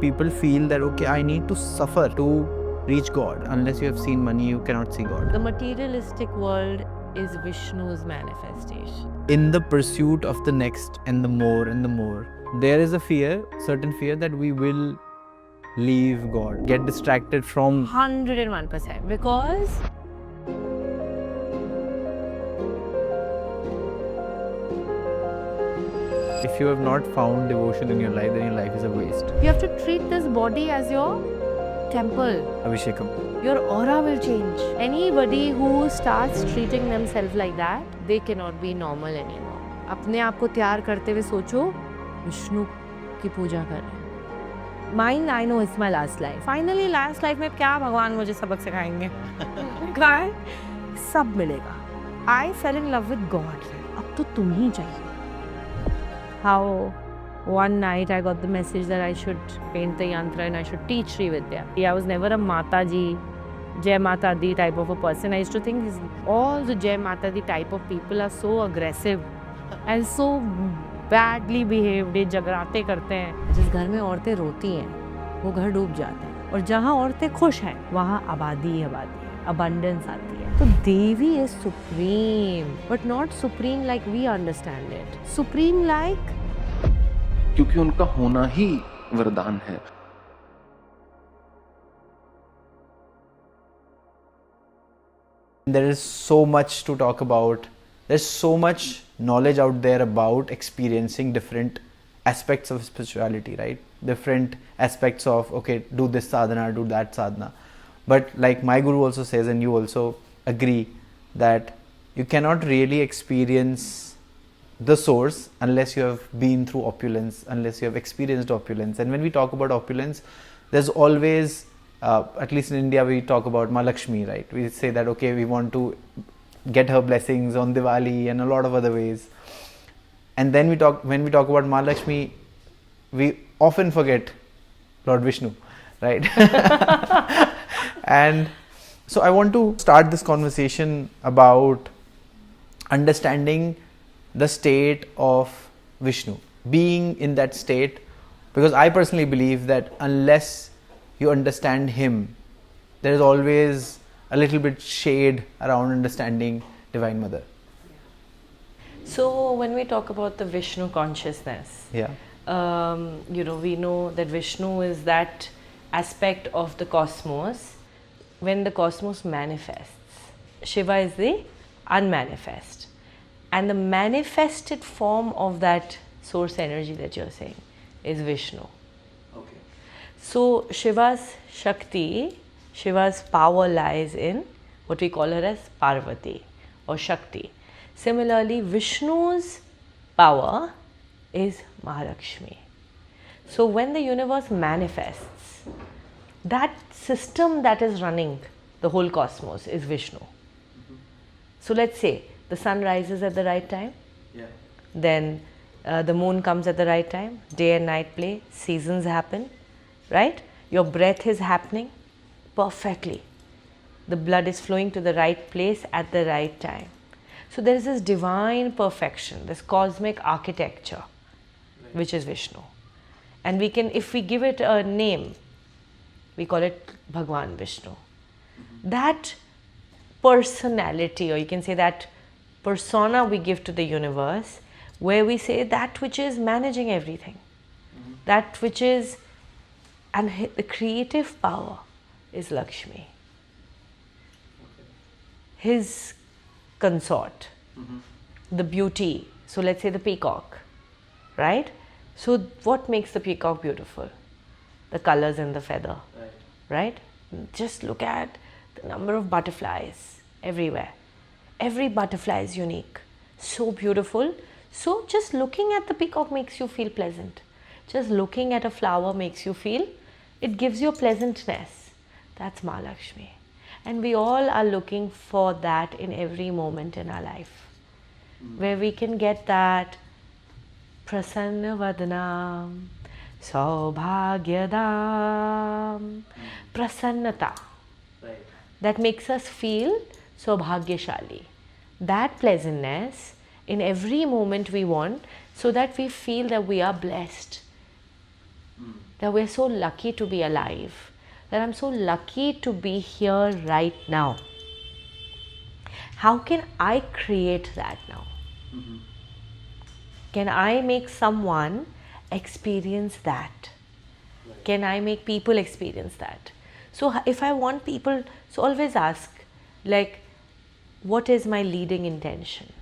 People feel that, okay, I need to suffer to reach God. Unless you have seen money, you cannot see God. The materialistic world is Vishnu's manifestation. In the pursuit of the next and the more, there is a fear, certain fear that we will leave God, get distracted from 101%. Because if you have not found devotion in your life, then your life is a waste. you have to treat this body as your temple. Abhishekam. Your aura will change. Anybody who starts treating themselves like that, they cannot be normal anymore. अपने आप को तैयार करते हुए सोचो विष्णु की पूजा कर रहे हैं. Mine, I know it's my last life. Finally, last life में क्या भगवान मुझे सबक सिखाएंगे? क्या है? सब मिलेगा. I fell in love with God. अब तो तुम ही चाहिए. How one night I got the message that I should paint the yantra and I should teach Sri Vidya. I was never a Mataji, Jai Mata Di type of a person. I used to think all the Jai Mata Di type of people are so aggressive and so badly behaved. ये जगराते करते हैं. जिस घर में औरतें रोती हैं वो घर डूब जाते हैं और जहाँ औरतें खुश हैं वहाँ आबादी ही आबादी है, abundance आती है. तो देवी is supreme, but not supreme like we understand it. Supreme like क्योंकि उनका होना ही वरदान है. There is so much to talk about. There's so much knowledge out there about experiencing different aspects of spirituality, right? Different aspects of, okay, do this sadhana, do that sadhana. But like my guru also says, and you also agree, that you cannot really experience the source unless you have been through opulence, unless you have experienced opulence. And when we talk about opulence, there's always, at least in India, we talk about Ma Lakshmi, right? We say that, okay, we want to get her blessings on Diwali and a lot of other ways. And then when we talk about Ma Lakshmi, we often forget Lord Vishnu, right? And so I want to start this conversation about understanding the state of Vishnu, being in that state, because I personally believe that unless you understand him, there is always a little bit shade around understanding Divine Mother. So when we talk about the Vishnu consciousness, Yeah. We know that Vishnu is that aspect of the cosmos when the cosmos manifests. Shiva is the unmanifest. And the manifested form of that source energy that you're saying is Vishnu. Okay. So Shiva's Shakti, Shiva's power lies in what we call her as Parvati or Shakti. Similarly, Vishnu's power is Mahalakshmi. So when the universe manifests, that system that is running the whole cosmos is Vishnu. So let's say the sun rises at the right time, Yeah. then the moon comes at the right time, day and night play, seasons happen, right? Your breath is happening perfectly. The blood is flowing to the right place at the right time. So there is this divine perfection, this cosmic architecture, which is Vishnu. And we can, if we give it a name, we call it Bhagwan Vishnu. That personality, or you can say that persona we give to the universe, where we say that which is managing everything, that which is, and the creative power is Lakshmi, his consort, the beauty. So let's say the peacock, right? So what makes the peacock beautiful? The colors in the feather, right? Just look at the number of butterflies everywhere. Every butterfly is unique, so beautiful. So just looking at the peacock makes you feel pleasant. Just looking at a flower makes you feel, it gives you a pleasantness. That's Mahalakshmi. And we all are looking for that in every moment in our life, where we can get that prasanna vadanam, saubhagyadam, prasannata. Right. That makes us feel saubhagyashali. That pleasantness in every moment we want, so that we feel that we are blessed. that we're so lucky to be alive, that I'm so lucky to be here right now. How can I create that now? Can I make someone experience that? Can I make people experience that? So if I want people, so always ask, like, what is my leading intention?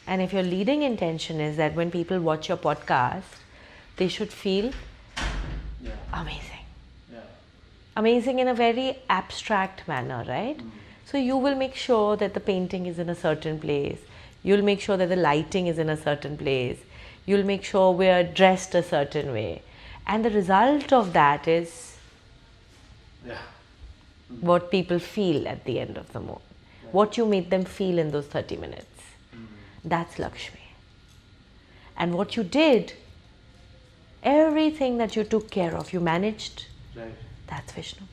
And if your leading intention is that when people watch your podcast, they should feel amazing. Amazing in a very abstract manner, right? So you will make sure that the painting is in a certain place. You'll make sure that the lighting is in a certain place. You'll make sure we're dressed a certain way. And the result of that is what people feel at the end of the morning. What you made them feel in those 30 minutes. That's Lakshmi. And what you did, everything that you took care of, you managed, that's Vishnu.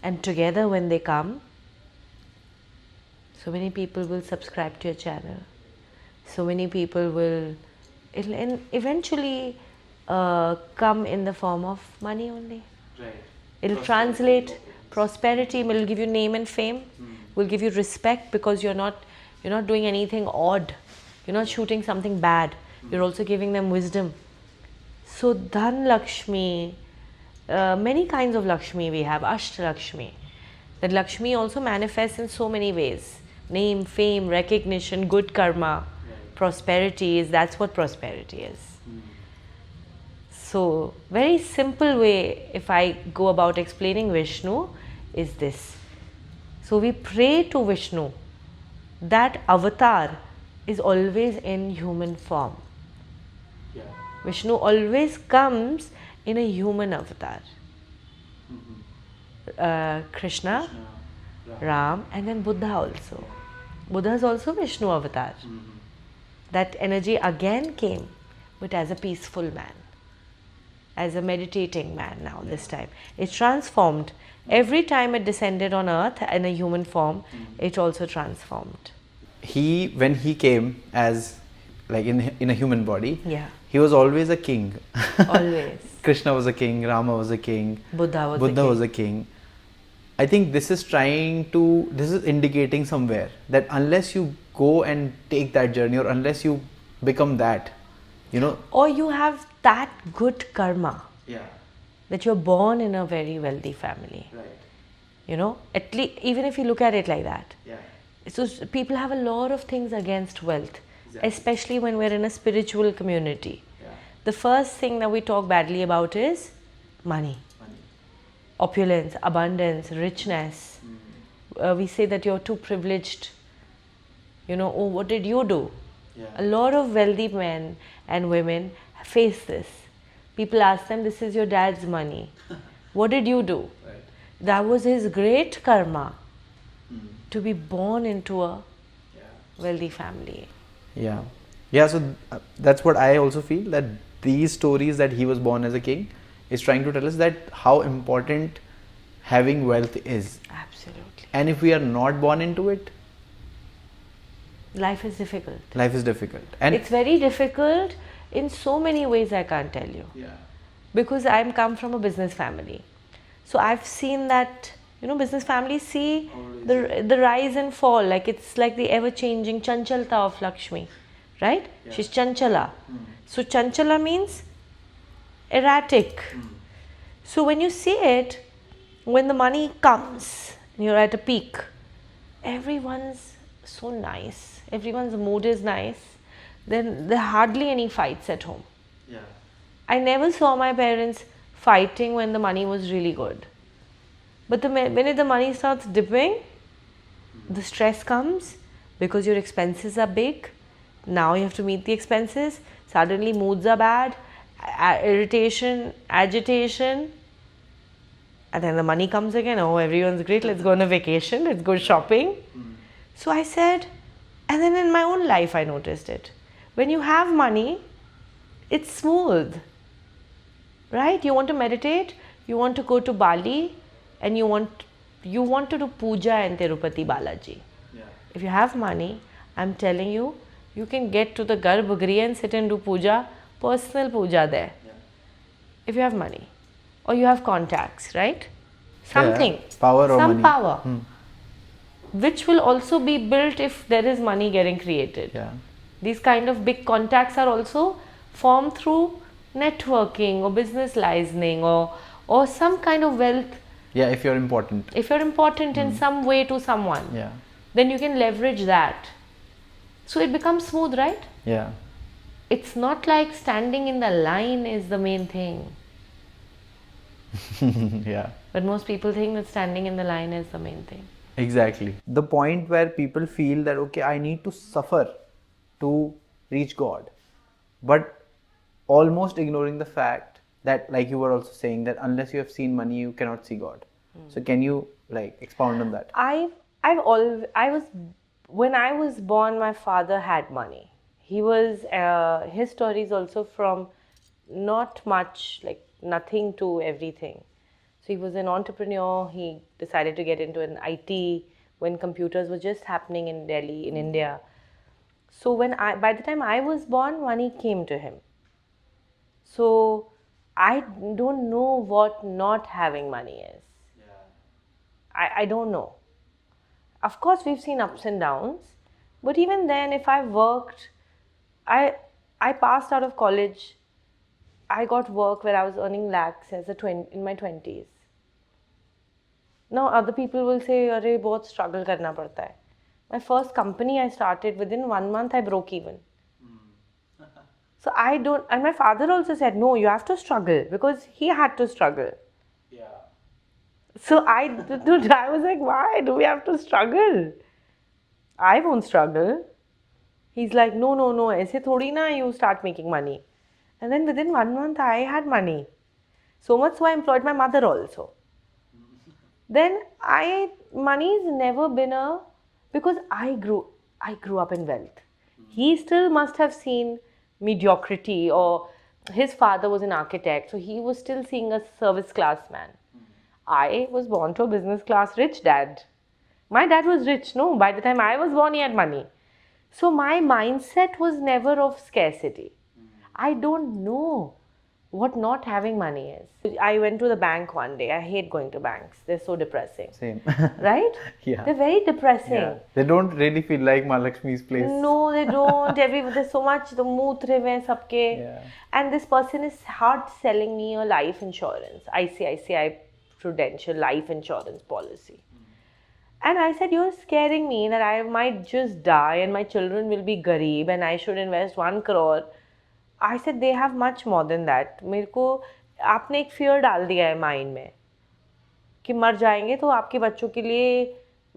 And together when they come, so many people will subscribe to your channel. So many people will, it'll eventually come in the form of money only. It'll translate prosperity, it'll give you name and fame, will give you respect, because you're not doing anything odd. You're not shooting something bad. You're also giving them wisdom. So Dhan Lakshmi, many kinds of Lakshmi we have, Ashtalakshmi. That Lakshmi also manifests in so many ways. Name, fame, recognition, good karma, prosperity that's what prosperity is. So very simple way if I go about explaining Vishnu is this. So we pray to Vishnu. That avatar is always in human form. Vishnu always comes in a human avatar. Krishna, Ram, and then Buddha also. Buddha is also Vishnu avatar. That energy again came, but as a peaceful man, as a meditating man now this time. It transformed. Every time it descended on earth in a human form, it also transformed. When he came as like in a human body, Yeah. he was always a king. Always. Krishna was a king, Rama was a king, Buddha was was a king. I think this is indicating somewhere that unless you go and take that journey, or unless you become that, Or you have that good karma, that you're born in a very wealthy family. At least, even if you look at it like that. So people have a lot of things against wealth, especially when we're in a spiritual community. The first thing that we talk badly about is money. Opulence, abundance, richness. We say that you're too privileged. Oh, what did you do? A lot of wealthy men and women face this. People ask them, this is your dad's money. What did you do? That was his great karma, to be born into a wealthy family. So that's what I also feel, that these stories that he was born as a king is trying to tell us that how important having wealth is. Absolutely. And if we are not born into it, life is difficult. And it's very difficult in so many ways, I can't tell you. Because I come from a business family. So I've seen that, business families see the rise and fall. Like it's like the ever-changing chanchalta of Lakshmi. Right? She's chanchala. So chanchala means erratic. So when you see it, when the money comes, and you're at a peak, everyone's so nice. Everyone's mood is nice. Then there are hardly any fights at home. I never saw my parents fighting when the money was really good. But the minute the money starts dipping, the stress comes because your expenses are big. Now you have to meet the expenses. Suddenly moods are bad, irritation, agitation. And then the money comes again. Oh, everyone's great. Let's go on a vacation. Let's go shopping. So I said, and then in my own life I noticed it. When you have money, it's smooth. Right? You want to meditate, you want to go to Bali, and you want to do puja in Tirupati Balaji. If you have money, I'm telling you, You can get to the Garbhagriha and sit and do puja, personal puja there. If you have money or you have contacts, right? Something. Power or some money. power. Which will also be built if there is money getting created. Yeah. These kind of big contacts are also formed through networking or business licensing or some kind of wealth. Yeah, if you're important. If you're important in some way to someone, Yeah. then you can leverage that. So it becomes smooth, right? Yeah. It's not like standing in the line is the main thing. Yeah. But most people think that standing in the line is the main thing. Exactly. The point where people feel that, okay, I need to suffer to reach God, but almost ignoring the fact that, like you were also saying, that unless you have seen money, you cannot see God. So can you like expound on that? When I was born, my father had money. His story is also from not much, like nothing to everything. So he was an entrepreneur. He decided to get into an IT when computers were just happening in Delhi, in India. So by the time I was born, money came to him. So I don't know what not having money is. I don't know. Of course, we've seen ups and downs, but even then, if I worked, I passed out of college. I got work where I was earning lakhs in my 20s. Now, other people will say, "Arey, बहुत struggle करना पड़ता है." My first company I started, within 1 month I broke even. So I don't, and my father also said, "No, you have to struggle," because he had to struggle. So I was like, why do we have to struggle? I won't struggle. He's like, no, ऐसे थोड़ी ना you start making money. And then within 1 month, I had money. So much so I employed my mother also. Then money's never been because I grew up in wealth. He still must have seen mediocrity, or his father was an architect, so he was still seeing a service class man. I was born to a business class rich dad. My dad was rich, no? By the time I was born, he had money. So my mindset was never of scarcity. I don't know what not having money is. I went to the bank one day. I hate going to banks. They're so depressing. Same. Right? Yeah. They're very depressing. Yeah. They don't really feel like Mahalakshmi's place. No, they don't. There's so much, the mooth rive sabke. Yeah. And this person is hard selling me a life insurance. ICICI Prudential life insurance policy. And I said, you're scaring me that I might just die and my children will be garib and I should invest 1 crore. I said, they have much more than that. मेरे को आपने एक fear डाल दिया है mind में कि मर जाएंगे तो आपके बच्चों के लिए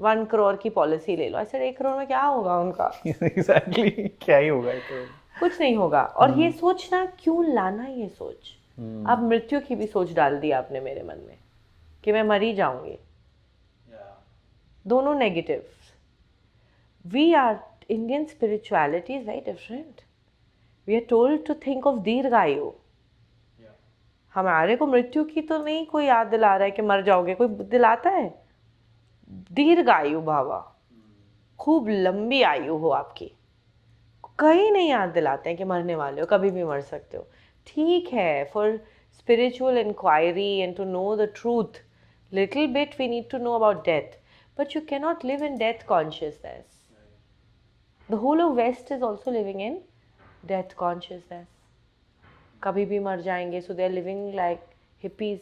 1 crore की पॉलिसी ले लो. I said, 1 crore में क्या होगा उनका? Exactly. क्या ही होगा 1 crore? कुछ नहीं होगा. और ये सोचना, क्यों लाना ये सोच? अब मृत्यु की भी सोच डाल दी आपने मेरे मन में कि मैं मर ही जाऊंगी. दोनों negatives. Indian spirituality is very different. We are told to think of दीर्घायु. हमारे को मृत्यु की तो नहीं कोई याद दिला रहा है कि मर जाओगे. कोई दिलाता है? दीर्घायु भावा, खूब लंबी आयु हो आपकी. कहीं नहीं याद दिलाते हैं कि मरने वाले हो, कभी भी मर सकते हो. ठीक है, for spiritual inquiry and to know the truth, little bit we need to know about death. But you cannot live in death consciousness. The whole of West is also living in death consciousness. Kabhi bhi mar jayenge, so they are living like hippies.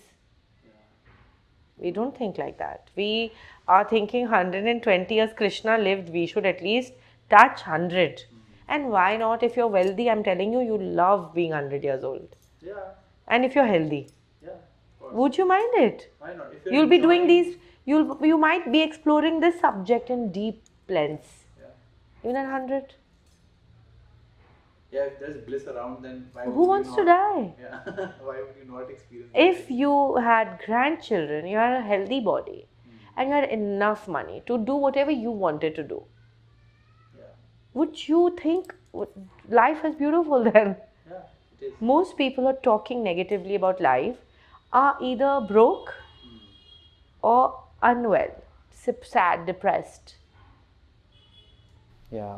We don't think like that. We are thinking 120 years Krishna lived, we should at least touch 100. And why not? If you're wealthy, I'm telling you, you love being 100 years old. Yeah. And if you're healthy, Yeah. would you mind it? Why not? If You'll be doing these. You might be exploring this subject in deep lens. Yeah. Even at 100. Yeah, if there's bliss around, then why Who wants to die? Yeah. Why would you not experience If you had grandchildren, you had a healthy body, and you had enough money to do whatever you wanted to do, would you think life is beautiful then? Yeah, it is. Most people who are talking negatively about life are either broke or unwell, sad, depressed. Yeah.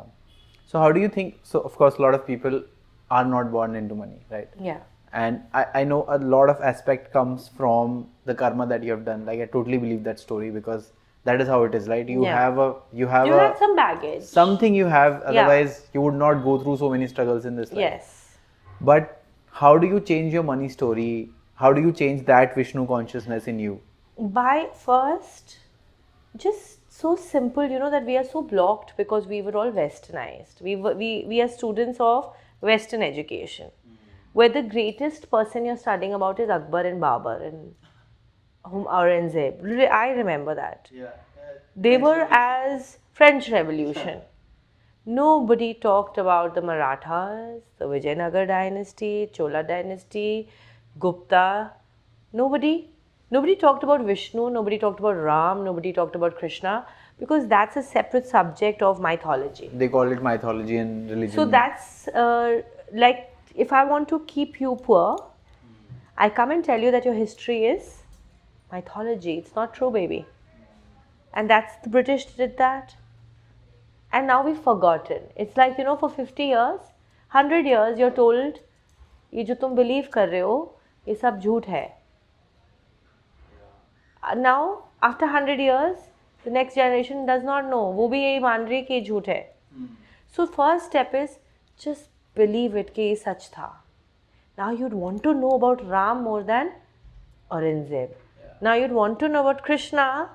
So how do you think? So of course, a lot of people are not born into money, right? Yeah. And I know a lot of aspect comes from the karma that you have done. Like I totally believe that story because that is how it is, right? You Yeah. have a You have some baggage. something you have, Yeah. otherwise you would not go through so many struggles in this life. Yes. But how do you change your money story? How do you change that Vishnu consciousness in you? By first, just so simple, you know, that we are so blocked because we were all westernized. We are students of Western education, where the greatest person you're studying about is Akbar and Babur and Aurangzeb. I remember that. They were as French Revolution. Nobody talked about the Marathas, the Vijayanagar dynasty, Chola dynasty, Gupta. Nobody. Nobody talked about Vishnu, nobody talked about Ram, nobody talked about Krishna, because that's a separate subject of mythology. They call it mythology and religion. So that's like, if I want to keep you poor, I come and tell you that your history is mythology. It's not true, baby. And that's the British did that. And now we've forgotten. It's like, you know, for 50 years, 100 years, you're told, ये जो तुम believe कर रहे हो, ये सब झूठ है. Now, after 100 years, the next generation does not know. वो भी यही मान रही है कि ये झूठ है. So first step is just believe it कि ये सच था. Now you'd want to know about Ram more than Aurangzeb. Now you'd want to know about Krishna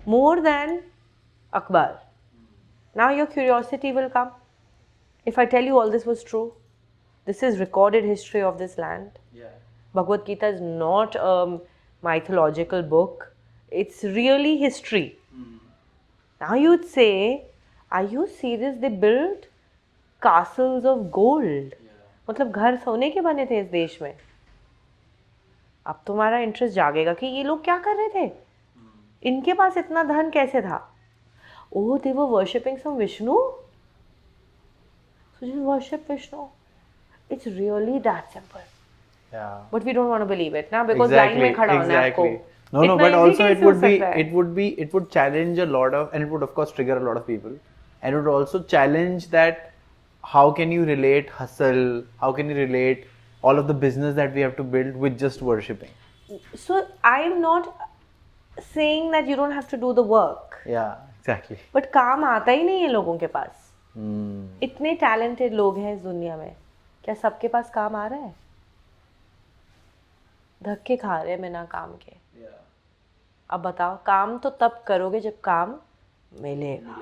more than Akbar. Now your curiosity will come. If I tell you all this was true, this is recorded history of this land. Bhagavad Gita is not a mythological book. It's really history. Now you'd say, are you serious? They built castles of gold. मतलब घर सोने के बने थे इस देश में. अब तुम्हारा इंटरेस्ट जागेगा कि ये लोग क्या कर रहे थे, इनके पास इतना धन कैसे था. Oh, they were worshipping some Vishnu? So just worship Vishnu. It's really that simple. Yeah. But we don't want to believe it now because line में खड़ा होना है आपको. No, इतना but easy also कैसे हो सकता है? it would challenge a lot of, and it would of course trigger a lot of people, and it would also challenge that how can you relate hustle, how can you relate all of the business that we have to build with just worshipping. So I'm not saying that you don't have to do the work. Yeah, exactly. But काम आता ही नहीं है लोगों के पास. इतने talented लोग हैं इस दुनिया में, क्या सबके पास काम आ रहा है? धक्के खा रहे हैं बिना काम के. अब बताओ, काम तो तब करोगे जब काम मिलेगा.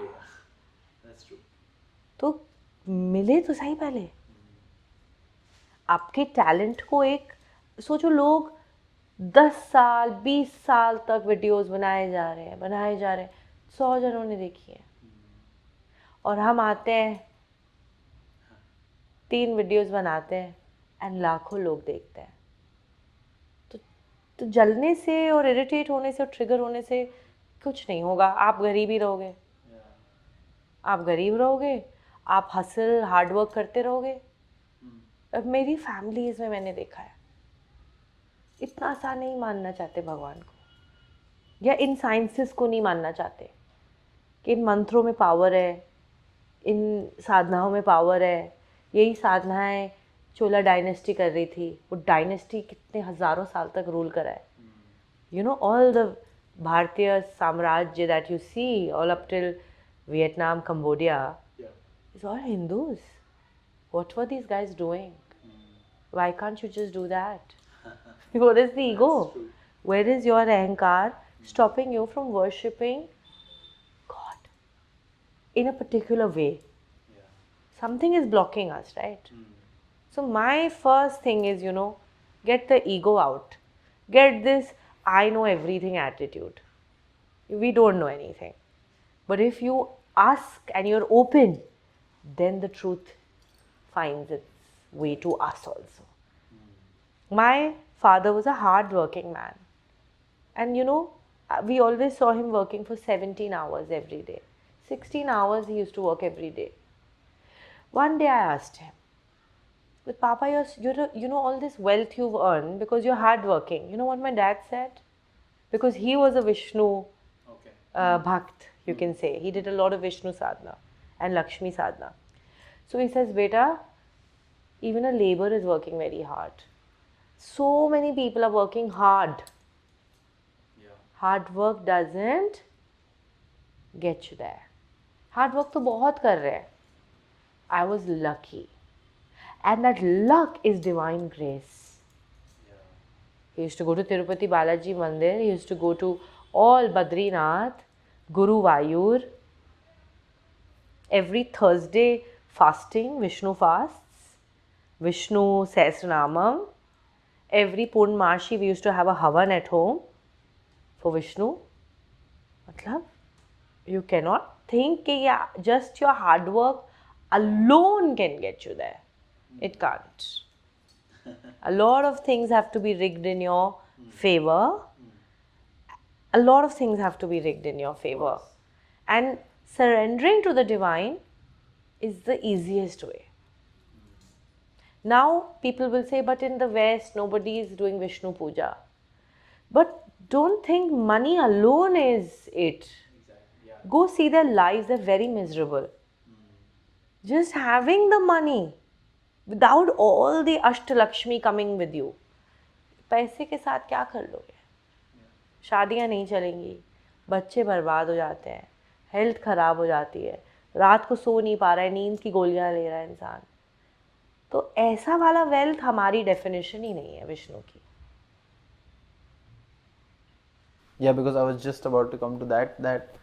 तो मिले तो सही पहले. आपके टैलेंट को एक सोचो, लोग 10 साल 20 साल तक वीडियोस बनाए जा रहे हैं 100 जनों ने देखी है, और हम आते हैं 3 वीडियोस बनाते हैं एंड लाखों लोग देखते हैं. तो जलने से और इरिटेट होने से और ट्रिगर होने से कुछ नहीं होगा. आप गरीब ही रहोगे. आप गरीब रहोगे, आप हसल हार्डवर्क करते रहोगे. अब मेरी फैमिलीज में मैंने देखा है, इतना सा नहीं मानना चाहते भगवान को, या इन साइंसेस को नहीं मानना चाहते कि इन मंत्रों में पावर है, इन साधनाओं में पावर है. यही साधनाएं चोला डायनेस्टी कर रही थी. वो डायनेस्टी कितने हज़ारों साल तक रूल करा है. यू नो, ऑल द भारतीय साम्राज्य that you see all up till Vietnam, Cambodia, is all Hindus. What were these guys doing? Why can't you just do that? What is the ego? Where is your ahankar stopping you from worshipping God in a particular way? Something is blocking us, right? So my first thing is, you know, get the ego out. Get this I know everything attitude. We don't know anything. But if you ask and you're open, then the truth finds its way to us also. My father was a hard-working man. And you know, we always saw him working for 17 hours every day. 16 hours he used to work every day. One day I asked him, but Papa, you know all this wealth you've earned because you're hardworking. You know what my dad said? Because he was a Vishnu bhakt, you can say. He did a lot of Vishnu sadhana and Lakshmi sadhana. So he says, beta, even a labor is working very hard. So many people are working hard. Hard work doesn't get you there. Hard work तो बहुत कर रहे हैं. I was lucky. And that luck is divine grace. He used to go to Tirupati Balaji Mandir. He used to go to all Badrinath, Guruvayur. Every Thursday fasting, Vishnu fasts, Vishnu Sahasranamam. Every Purnamashi we used to have a havan at home for Vishnu. Matlab, you cannot think that just your hard work alone can get you there. It can't. A lot of things have to be rigged in your favor. A lot of things have to be rigged in your favor. And surrendering to the divine is the easiest way. Now people will say, but in the West nobody is doing Vishnu Puja. But don't think money alone is it. Go see their lives, they're very miserable. Just having the money without all the Ashtalakshmi coming with you. पैसे के साथ क्या कर लोगे? शादियाँ नहीं चलेंगी, बच्चे बर्बाद हो जाते हैं, हेल्थ ख़राब हो जाती है, रात को सो नहीं पा रहा है, नींद की गोलियाँ ले रहा है इंसान. तो ऐसा वाला वेल्थ हमारी डेफिनेशन ही नहीं है विष्णु की. Yeah, because I was just about to come to that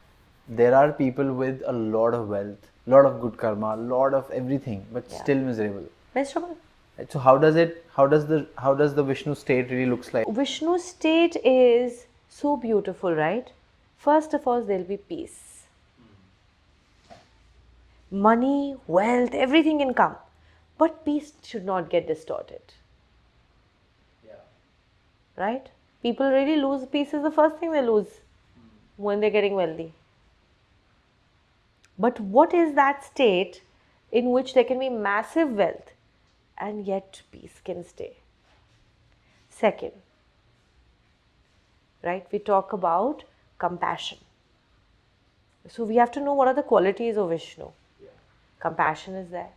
there are people with a lot of wealth, lot of good karma, lot of everything, but still miserable. Miserable. So how does the Vishnu state really looks like? Vishnu state is so beautiful, right? First of all, there'll be peace. Money, wealth, everything can come. But peace should not get distorted. Right? People really lose peace is the first thing they lose when they're getting wealthy. But what is that state in which there can be massive wealth and yet peace can stay? Second, right, we talk about compassion. So we have to know what are the qualities of Vishnu. Compassion is there.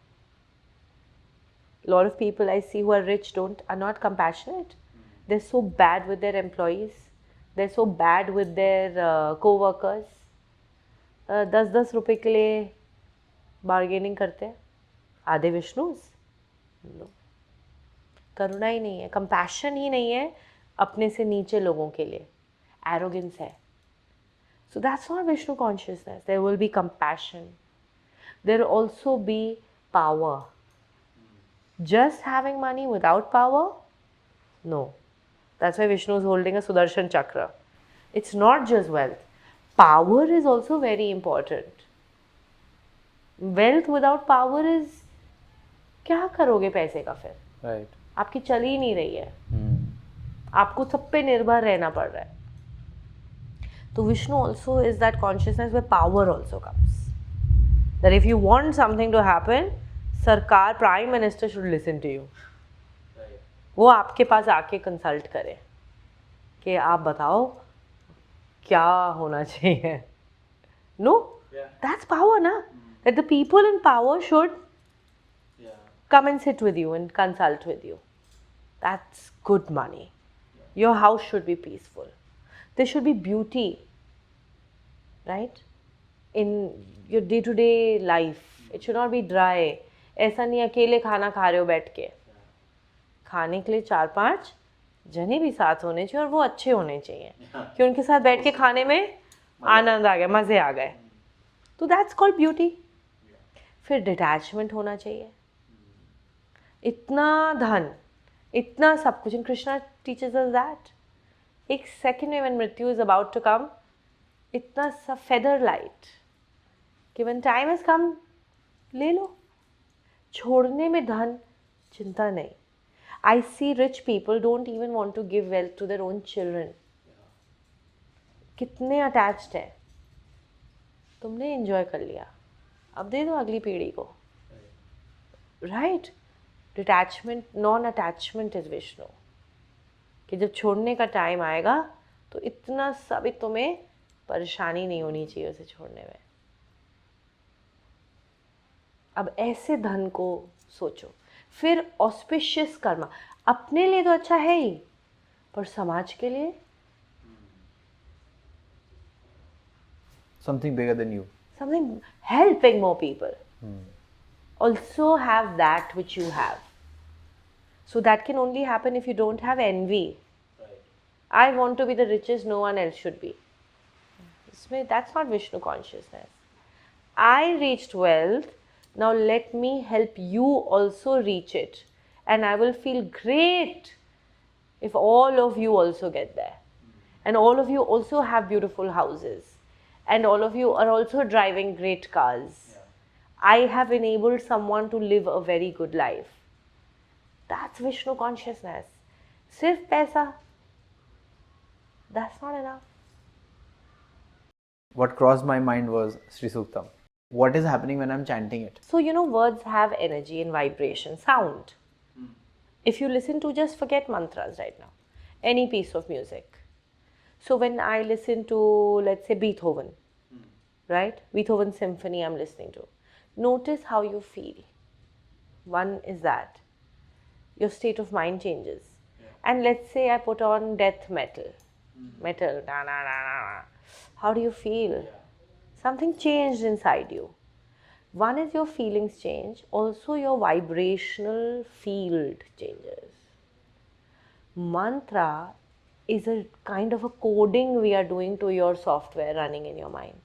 A lot of people I see who are rich are not compassionate. They're so bad with their employees. They're so bad with their co-workers. 10-10 रुपए के लिए bargaining करते हैं. Are they Vishnus? No. करुणा ही नहीं है, compassion ही नहीं है अपने से नीचे लोगों के लिए. Arrogance है. So that's not Vishnu consciousness. There will be compassion. There will also be power. Just having money without power? No. That's why Vishnu is holding a Sudarshan Chakra. It's not just wealth. Power is also very important. Wealth without power is क्या करोगे पैसे का फिर? Right. आपकी चल ही नहीं रही है. आपको सब पे निर्भर रहना पड़ रहा है. तो Vishnu also is that consciousness where power also comes. That if you want something to happen, सरकार, prime minister should listen to you. वो आपके पास आके कंसल्ट करे कि आप बताओ क्या होना चाहिए. No? That's power, na? That the people in power should come and sit with you and consult with you. That's good money. Your house should be peaceful. There should be beauty, right? In your day-to-day life. It should not be dry. ऐसा नहीं अकेले खाना खा रहे हो बैठ के. खाने के लिए 4-5 जने भी साथ होने चाहिए और वो अच्छे होने चाहिए कि उनके साथ बैठ के खाने में आनंद आ गया, मज़े आ गए. तो दैट्स कॉल्ड ब्यूटी. फिर डिटैचमेंट होना चाहिए. इतना धन, इतना सब कुछ. And Krishna teachers us that एक सेकंड में व्हेन मृत्यु इज अबाउट टू कम, इतना सा फेदर लाइट कि व्हेन टाइम हैज कम ले लो. छोड़ने में धन चिंता नहीं. I see rich people don't even want to give wealth to their own children. कितने attached हैं. तुमने enjoy कर लिया, अब दे दो अगली पीढ़ी को. Right? Detachment, non-attachment is Vishnu. कि जब छोड़ने का टाइम आएगा तो इतना सब तुम्हें परेशानी नहीं होनी चाहिए उसे छोड़ने में. अब ऐसे धन को सोचो, फिर ऑस्पिशियस कर्मा, अपने लिए तो अच्छा है ही, पर समाज के लिए Something bigger than you. something, helping more people. Also have that which you have. So that can only happen if you don't have envy. I want to be the richest, no one else should be. That's not Vishnu consciousness. I reached wealth, now let me help you also reach it. And I will feel great if all of you also get there. And all of you also have beautiful houses. And all of you are also driving great cars. I have enabled someone to live a very good life. That's Vishnu consciousness. Sirf paisa, that's not enough. What crossed my mind was Sri Suktam. What is happening when I'm chanting it? So, words have energy and vibration, sound. If you listen to, just forget mantras right now, any piece of music. So, when I listen to, let's say, Beethoven, right? Beethoven symphony I'm listening to. Notice how you feel. One is that. Your state of mind changes. And let's say I put on death metal. Metal, na na na na na. How do you feel? Something changed inside you. One is your feelings change, also your vibrational field changes. Mantra is a kind of a coding we are doing to your software running in your mind.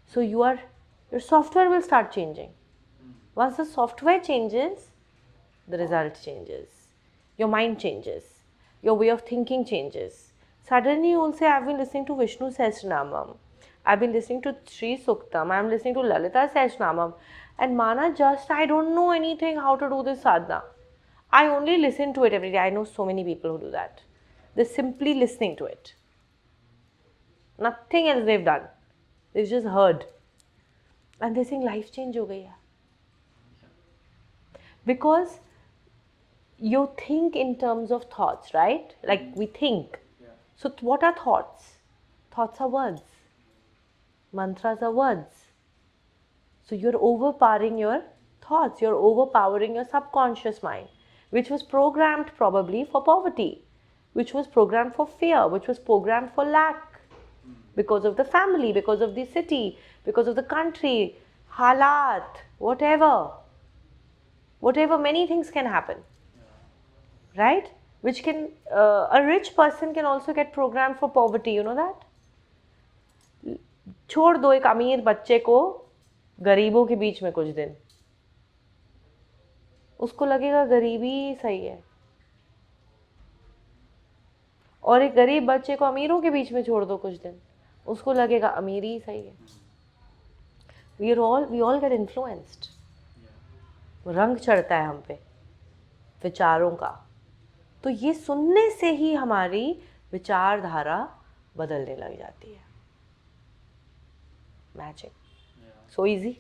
So your software will start changing. Once the software changes, the result changes. Your mind changes. Your way of thinking changes. Suddenly you will say, I've been listening to Vishnu Sahasranamam. I've been listening to Sri Suktam. I'm listening to Lalita Sahasranamam. And Mana, just I don't know anything how to do this sadhana. I only listen to it every day. I know so many people who do that. They're simply listening to it. Nothing else they've done. They've just heard. And they're saying life change ho gayi hai. Because you think in terms of thoughts, right? Like we think. So what are thoughts? Thoughts are words. Mantras are words. So you're overpowering your thoughts. You're overpowering your subconscious mind, which was programmed probably for poverty, which was programmed for fear, which was programmed for lack, because of the family, because of the city, because of the country, halat, whatever. Whatever, many things can happen. Right? Which can, a rich person can also get programmed for poverty, you know that? छोड़ दो एक अमीर बच्चे को गरीबों के बीच में कुछ दिन, उसको लगेगा गरीबी सही है, और एक गरीब बच्चे को अमीरों के बीच में छोड़ दो कुछ दिन, उसको लगेगा अमीरी सही है. We all get influenced. रंग चढ़ता है हम पे विचारों का. तो ये सुनने से ही हमारी विचारधारा बदलने लग जाती है. Magic. So easy.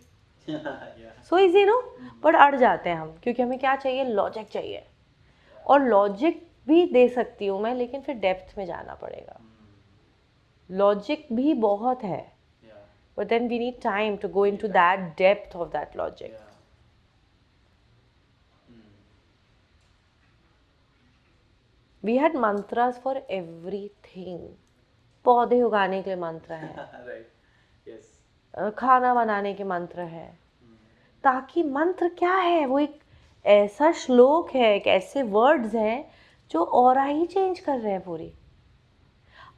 So easy no. But अड़ जाते हैं हम, क्योंकि हमें क्या चाहिए, लॉजिक चाहिए. और लॉजिक भी दे सकती हूँ मैं, लेकिन फिर डेप्थ में जाना पड़ेगा. लॉजिक भी बहुत है, but then we need time to go into that depth of that logic. We had mantras for everything. पौधे उगाने के लिए मंत्र है. खाना बनाने के मंत्र है. ताकि मंत्र क्या है, वो एक ऐसा श्लोक है, एक ऐसे वर्ड्स हैं जो ऑरा ही चेंज कर रहे हैं पूरी.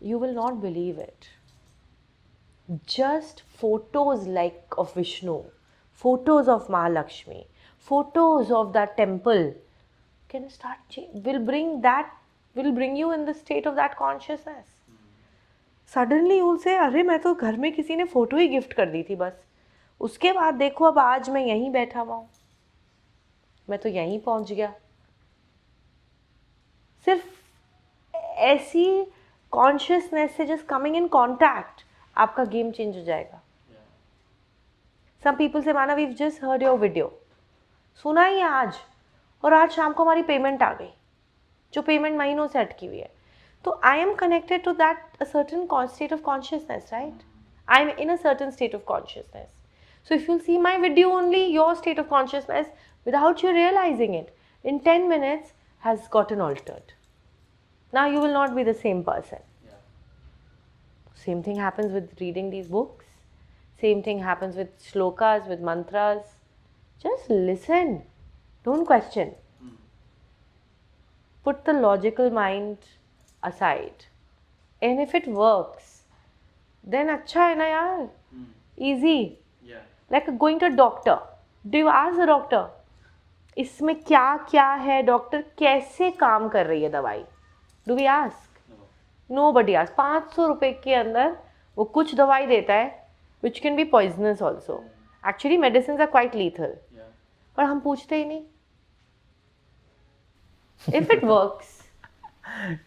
You will not believe it. Just photos like of Vishnu, photos of Mahalakshmi, photos of that temple can will bring you in the state of that consciousness. Suddenly you will say, अरे मैं तो घर में किसी ने photo ही gift कर दी थी बस, उसके बाद देखो अब आज मैं यहीं बैठा हुआ हूँ, मैं तो यहीं पहुँच गया. सिर्फ ऐसी कॉन्शियसनेस से जस्ट कमिंग इन कॉन्टैक्ट आपका गेम चेंज हो जाएगा. सम पीपल से, माना we've just heard your video, सुना ही आज, और आज शाम को हमारी पेमेंट आ गई, जो पेमेंट महीनों से अटकी हुई है. तो I am connected to that a certain state of consciousness, right? I am in a certain state of consciousness. So if you'll see my video only, your state of consciousness, without you realizing it, in 10 minutes has gotten altered. Now you will not be the same person. Same thing happens with reading these books. Same thing happens with shlokas, with mantras. Just listen. Don't question. Put the logical mind aside. And if it works, then अच्छा है ना यार. Easy. Like going to a doctor. Do you ask the doctor? इसमें क्या क्या है, doctor कैसे काम कर रही है दवाई? Do we ask? Nobody asks. 500 रुपए के अंदर वो कुछ दवाई देता है which can be poisonous also. Actually medicines are quite lethal. पर हम पूछते ही नहीं. If it works,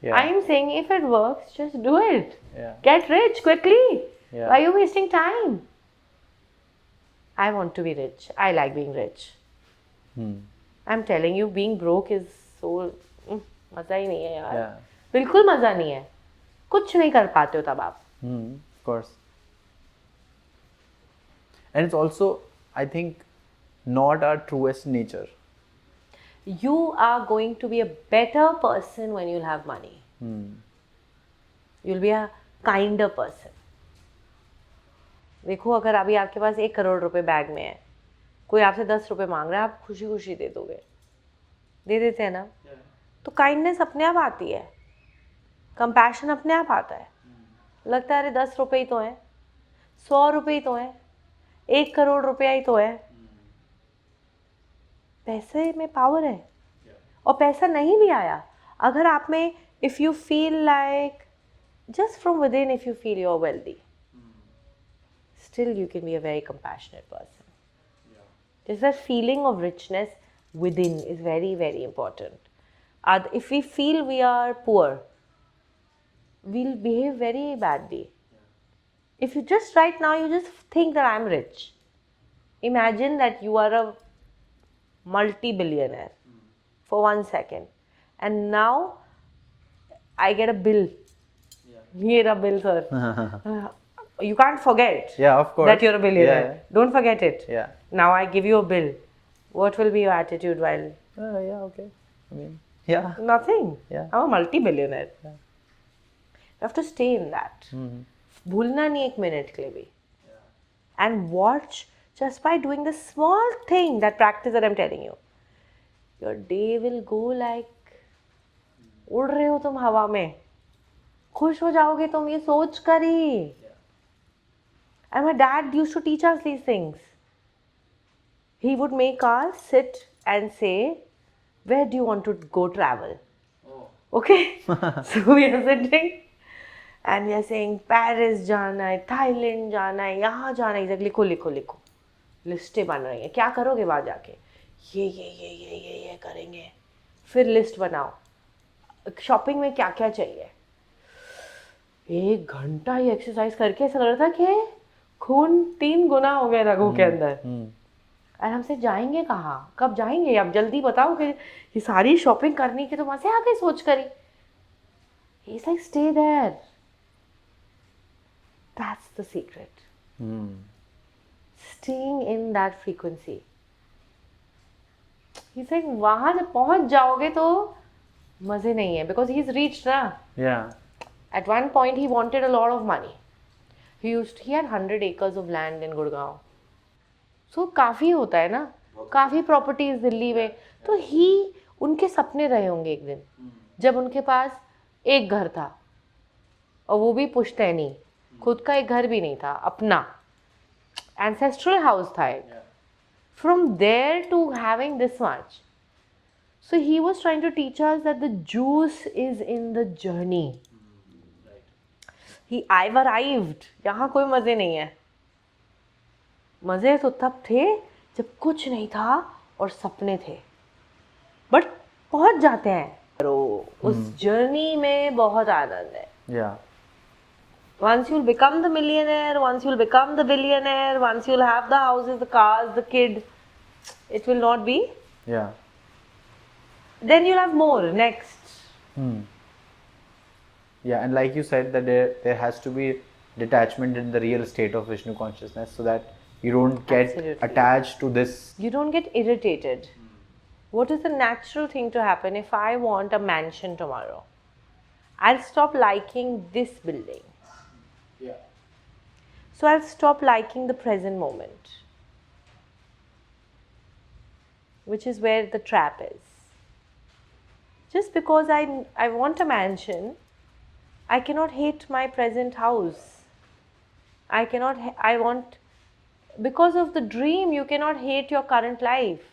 I am saying if it works, just do it. Get rich quickly. Why are you wasting time? I want to be rich. I like being rich. I'm telling you, being broke is so मजा ही नहीं है यार. बिल्कुल मजा नहीं है. कुछ नहीं कर पाते हो तब आप. Of course. And it's also, I think, not our truest nature. You are going to be a better person when you'll have money. You'll be a kinder person. देखो अगर अभी आपके पास 1 करोड़ रुपए बैग में है, कोई आपसे 10 रुपए मांग रहा है, आप खुशी खुशी दे दोगे. दे देते हैं ना. तो काइंडनेस अपने आप आती है. कंपैशन अपने आप आता है. लगता है अरे 10 रुपए ही तो हैं, 100 रुपए ही तो हैं, 1 करोड़ रुपया ही तो है. पैसे में पावर है. और पैसा नहीं भी आया, अगर आप में if you feel like just from within, if you feel you are wealthy, still you can be a very compassionate person. Just that feeling of richness within is very, very important. If we feel we are poor, we'll behave very badly. If you just right now, you just think that I'm rich. Imagine that you are a multi-billionaire for 1 second. And now I get a bill. Here a bill, sir. You can't forget Of course. that you're a billionaire. Don't forget it. Now I give you a bill. What will be your attitude while? Okay. I mean, Nothing. Yeah. I'm a multi-billionaire. You have to stay in that. भूलना नहीं 1 minute के लिए भी. And watch just by doing the small thing, that practice that I'm telling you. Your day will go like उड़ रहे हो तुम हवा में. खुश हो जाओगे तुम ये सोच कर ही. And my dad used to teach us these things. He would make us sit and say, where do you want to go travel? Okay? So we are sitting and we are saying, Paris जाना है, Thailand जाना है, यहाँ जाना है. लिखो लिखो लिखो. लिस्टें बन रही हैं. क्या करोगे वहाँ जाके? ये करेंगे. फिर लिस्ट बनाओ. शॉपिंग में क्या क्या चाहिए? 1 घंटा ही एक्सरसाइज करके ऐसा लग रहा था कि खून 3 गुना हो गया रगों के अंदर. और हमसे जाएंगे कहाँ, कब जाएंगे, अब जल्दी बताओ कि ये सारी शॉपिंग करनी की तो वहां से आ गई सोच करी. He's like, stay there. That's the secret. Staying in that frequency. He's like, वहां जब पहुंच जाओगे तो मजे नहीं है, because he's reached ना. At one point he wanted a lot of money. He had 100 acres of land in Gurgaon. So काफ़ी होता है ना, काफ़ी प्रॉपर्टीज दिल्ली में. तो उनके सपने रहे होंगे एक दिन जब उनके पास एक घर था, और वो भी पुश्तैनी, खुद का एक घर भी नहीं था, अपना ancestral हाउस था एक. From there to having this much. So he was trying to teach us that the juice is in the journey. I've arrived. यहाँ कोई मज़े नहीं है. मज़े तो तब थे जब कुछ नहीं था और सपने थे, बट पहुँच जाते हैं. उस जर्नी में बहुत आनंद है. Once you'll become the millionaire, once you'll become the billionaire, once you'll have the houses, the cars, the kid, it will not be. Then you'll have more next. And like you said, that there has to be detachment in the real state of Vishnu consciousness, so that You don't get Absolutely. attached to this. You don't get irritated. What is the natural thing to happen if I want a mansion tomorrow? I'll stop liking this building. So I'll stop liking the present moment, which is where the trap is. Just because I want a mansion, I cannot hate my present house. Because of the dream, you cannot hate your current life.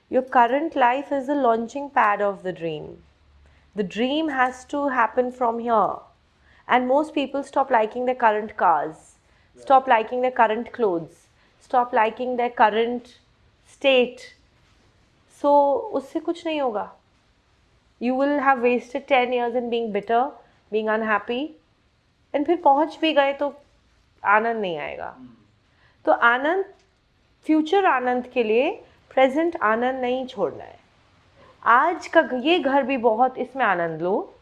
Your current life is the launching pad of the dream. The dream has to happen from here. And most people stop liking their current cars, stop liking their current clothes, stop liking their current state. So, उससे कुछ नहीं होगा. You will have wasted 10 years in being bitter, being unhappy. And फिर पहुंच भी गए तो आनंद नहीं आएगा. तो आनंद, फ्यूचर आनंद के लिए प्रेजेंट आनंद नहीं छोड़ना है. आज का ये घर भी बहुत, इसमें आनंद लो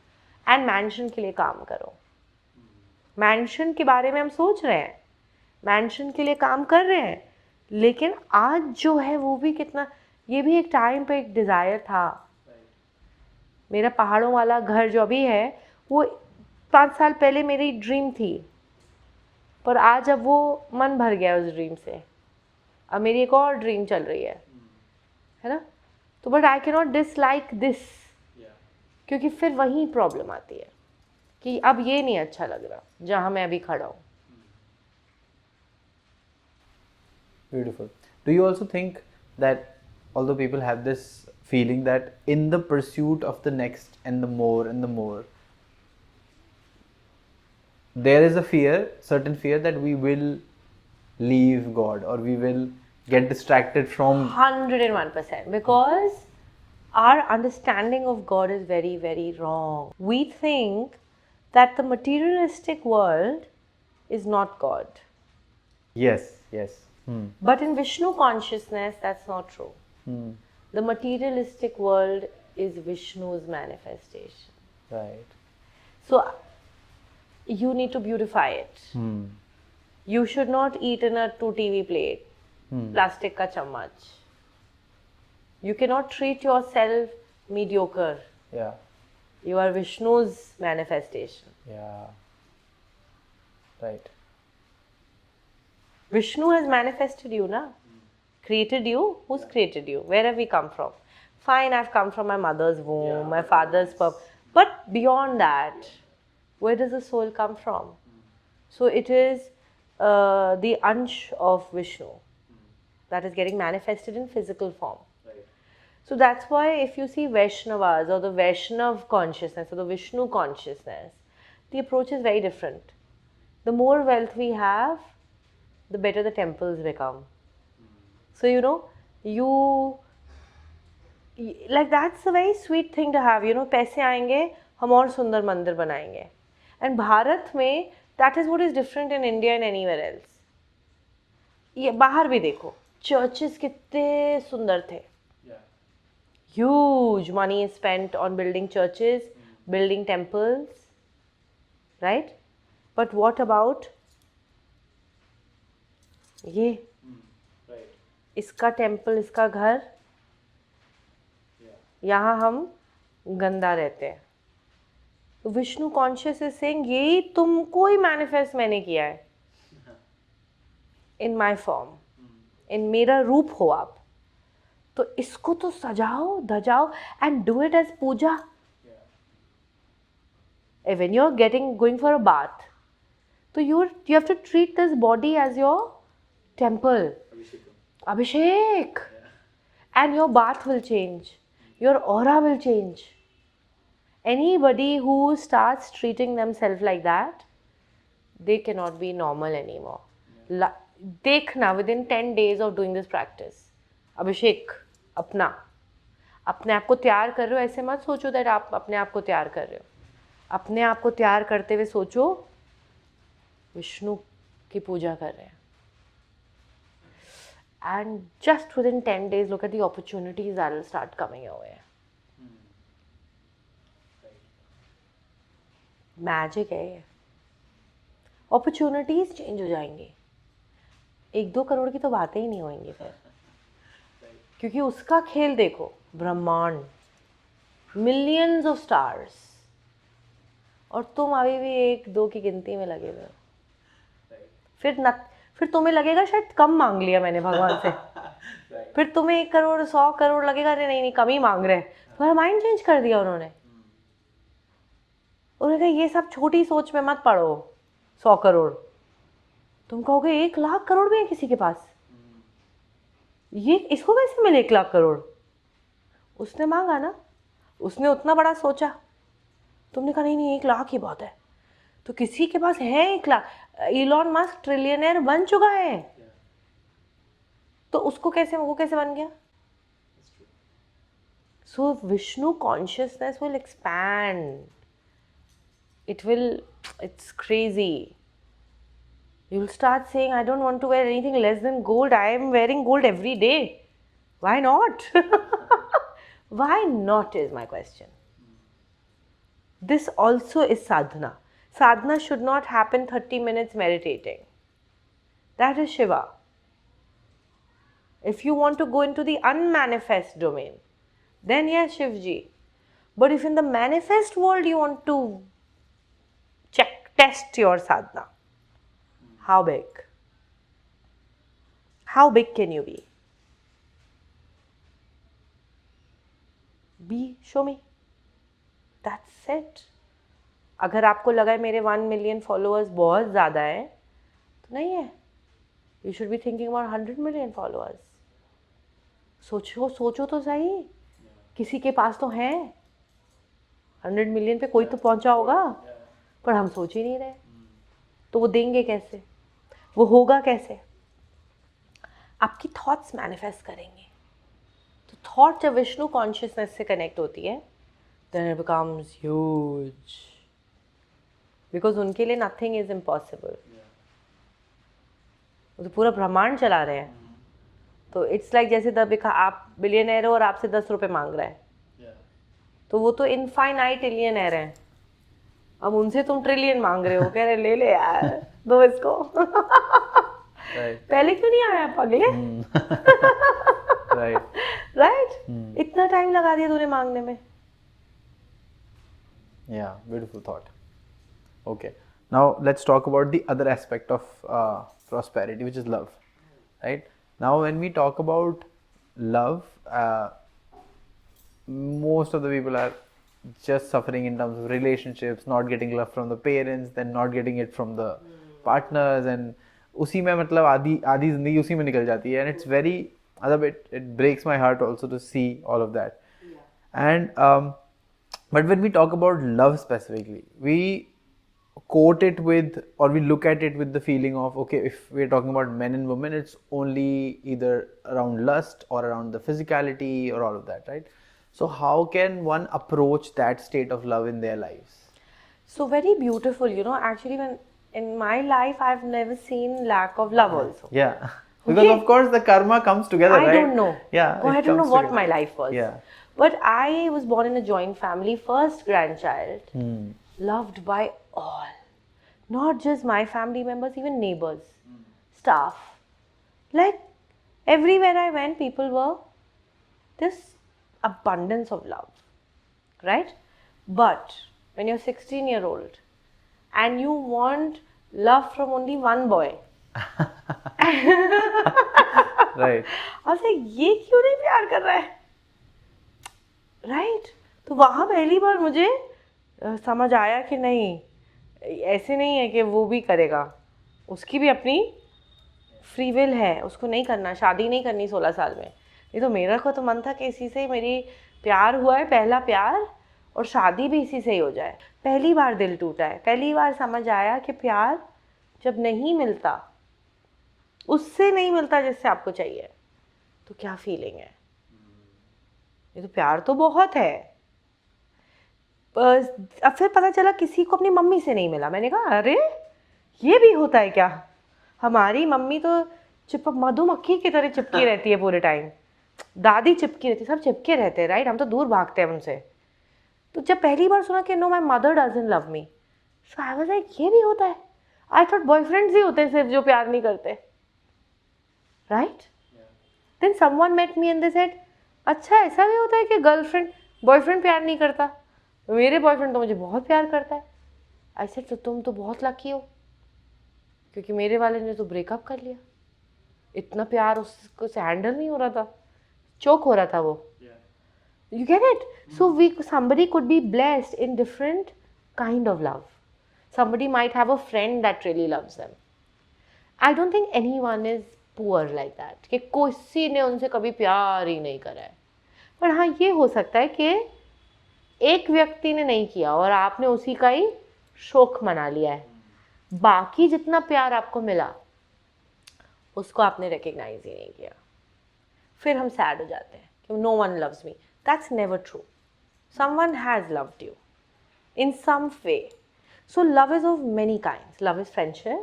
एंड मैंशन के लिए काम करो. मैंशन के बारे में हम सोच रहे हैं, मैंशन के लिए काम कर रहे हैं, लेकिन आज जो है वो भी कितना, ये भी एक टाइम पे एक डिज़ायर था. मेरा पहाड़ों वाला घर जो अभी है वो 5 साल पहले मेरी ड्रीम थी, पर आज अब वो मन भर गया उस ड्रीम से. अब मेरी एक और ड्रीम चल रही है ना. तो but I cannot dislike this, क्योंकि फिर वही प्रॉब्लम आती है कि अब ये नहीं अच्छा लग रहा जहाँ मैं अभी खड़ा हूँ. Beautiful. Do you also think that although people have this feeling that in the pursuit of the next and the more, there is a certain fear that we will leave God or we will get distracted from 101%, because our understanding of God is very, very wrong. We think that the materialistic world is not God. yes. But in Vishnu consciousness, that's not true. The materialistic world is Vishnu's manifestation. Right. So you need to beautify it. You should not eat in a 2 TV plate, plastic ka chammach. You cannot treat yourself mediocre. Yeah. You are Vishnu's manifestation. Yeah. Right. Vishnu has manifested you, na? Created you. Who's created you? Where have we come from? Fine, I've come from my mother's womb, my father's sperm. But beyond that, where does the soul come from? So it is the ansh of Vishnu that is getting manifested in physical form. So that's why if you see Vaishnavas or the Vaishnav consciousness or the Vishnu consciousness, the approach is very different. The more wealth we have, the better the temples become. So like that's a very sweet thing to have. पैसे आएंगे, हम और सुंदर मंदिर बनाएंगे. And Bharat में that is what is different in India and anywhere else. ये बाहर भी देखो, churches कितने सुंदर थे. Huge money is spent on building churches, building temples, right? But what about ये, इसका टेम्पल, इसका घर, यहाँ हम गंदा रहते हैं. तो विष्णु कॉन्शियस इज सेइंग यही तुमको ही मैनिफेस्ट मैंने किया है इन माय फॉर्म, इन मेरा रूप हो आप, तो इसको तो सजाओ धजाओ and do it as puja. When you are going for a bath, तो you have to treat this body as your temple. Abhishek. And your bath will change. Your aura will change. Anybody who starts treating themselves like that, they cannot be normal anymore. Dekhna within 10 days of doing this practice. Abhishek, अपने आप को तैयार कर रहे हो, ऐसे मत सोचो दैट आप अपने आप को तैयार कर रहे हो. अपने आप को तैयार करते हुए सोचो विष्णु की पूजा कर रहे हैं. And just within 10 days, look at the opportunities that will start coming your way. Magic है ये. Opportunities change हो जाएंगी. 1-2 करोड़ की तो बातें ही नहीं होंगी फिर, क्योंकि उसका खेल देखो, ब्रह्मांड, मिलियंस ऑफ स्टार्स, और तुम अभी भी 1-2 की गिनती में लगे हुए हो। फिर तुम्हें लगेगा शायद कम मांग लिया मैंने भगवान से। फिर तुम्हें 1 करोड़ 100 करोड़ लगेगा, अरे नहीं कम ही मांग रहे हैं। तुम्हारा माइंड चेंज कर दिया उन्होंने कहा ये सब छोटी सोच में मत पड़ो। 100 करोड़ तुम कहोगे 1 लाख करोड़ भी है किसी के पास, ये इसको कैसे मिले 1 लाख करोड़? उसने मांगा ना, उसने उतना बड़ा सोचा, तुमने कहा नहीं 1 लाख ही बहुत है। तो किसी के पास है 1 लाख। इलॉन मस्क ट्रिलियनर बन चुका है, तो उसको कैसे, वो कैसे बन गया? So Vishnu consciousness will expand, it's crazy. You'll start saying, I don't want to wear anything less than gold. I am wearing gold every day. Why not? Why not is my question. This also is sadhana. Sadhana should not happen 30 minutes meditating. That is Shiva. If you want to go into the unmanifest domain, then yes, Shivji. But if in the manifest world you want to test your sadhana, how big? How big can you be? Show me. That's it. अगर आपको लगा है मेरे 1 million followers बहुत ज़्यादा है, तो नहीं है. You should be thinking about 100 million followers. सोचो तो सही, किसी के पास तो हैं 100 million पे कोई तो पहुंचा होगा, पर हम सोच ही नहीं रहे. तो वो देंगे कैसे, वो होगा कैसे? आपकी थॉट्स मैनिफेस्ट करेंगे. तो थॉट जब विष्णु कॉन्शियसनेस से कनेक्ट होती है, then it becomes huge, because उनके लिए nothing is impossible. वो तो पूरा ब्रह्मांड चला रहे हैं. तो इट्स लाइक जैसे आप बिलियनर हो और आपसे 10 रुपए मांग रहा है, तो वो तो इनफाइनाइट इलियनर हैं. अब उनसे तुम ट्रिलियन मांग रहे हो, कह रहे ले ले यार, दो इसको. पहले क्यों नहीं आया पगले? राइट. इतना टाइम लगा दिया तूने मांगने में. Yeah, beautiful thought. Okay, now let's talk about the other aspect of prosperity, which is love. Right now, when we talk about love, most of the people are just suffering in terms of relationships, not getting love from the parents, then not getting it from the partners, and उसी में मतलब आधी जिंदगी उसी में निकल जाती है. And it's very, it breaks my heart also to see all of that. And but when we talk about love specifically, we quote it with, or we look at it with the feeling of, okay, if we're talking about men and women, it's only either around lust or around the physicality or all of that, right? So how can one approach that state of love in their lives? So very beautiful, actually when in my life I've never seen lack of love also. Yeah. Because of course the karma comes together, right? I don't know. Yeah. I don't know what my life was. Yeah. But I was born in a joint family, first grandchild, loved by all. Not just my family members, even neighbors, staff. Like everywhere I went, people were this abundance of love, right? But when you're 16-year-old and you want love from only one boy, right? I was like, ये क्यों नहीं प्यार कर रहा है? Right. तो वहाँ पहली बार मुझे समझ आया कि नहीं, ऐसे नहीं है कि वो भी करेगा, उसकी भी अपनी फ्री विल है, उसको नहीं करना, शादी नहीं करनी 16 साल में. नहीं तो मेरा को तो मन था कि इसी से मेरी प्यार हुआ है, पहला प्यार, और शादी भी इसी से ही हो जाए. पहली बार दिल टूटा है, पहली बार समझ आया कि प्यार जब नहीं मिलता, उससे नहीं मिलता जिससे आपको चाहिए, तो क्या फीलिंग है. ये तो प्यार तो बहुत है. अब फिर पता चला किसी को अपनी मम्मी से नहीं मिला. मैंने कहा अरे ये भी होता है क्या? हमारी मम्मी तो मधुमक्खी की तरह चिपकी रहती है पूरे टाइम, दादी चिपकी रहती है, सब चिपके रहते हैं, राइट. हम तो दूर भागते हैं उनसे. तो जब पहली बार सुना कि know my mother doesn't love me, so I was like ये भी होता है. आई थॉट बॉयफ्रेंड्स ही होते हैं सिर्फ जो प्यार नहीं करते. right? Then someone met me and they said, अच्छा ऐसा भी होता है कि गर्लफ्रेंड बॉयफ्रेंड प्यार नहीं करता, मेरे बॉयफ्रेंड तो मुझे बहुत प्यार करता है। आई सेड तो तुम तो बहुत लकी हो, क्योंकि मेरे वाले ने तो ब्रेकअप कर लिया, इतना प्यार उसको से हैंडल नहीं हो रहा था, चोक हो रहा था वो। You get it? So somebody could be blessed in different kind of love. Somebody might have a friend that really loves them. I don't think anyone is poor like that. कि किसी ने उनसे कभी प्यार ही नहीं करा है। पर हाँ, ये हो सकता है कि एक व्यक्ति ने नहीं किया और आपने उसी का ही शौक मना लिया है, बाकी जितना प्यार आपको मिला उसको आपने रिकग्नाइज ही नहीं किया। फिर हम सैड हो जाते हैं कि no one loves me. That's never true. Someone has loved you in some way. So love is of many kinds. Love is friendship.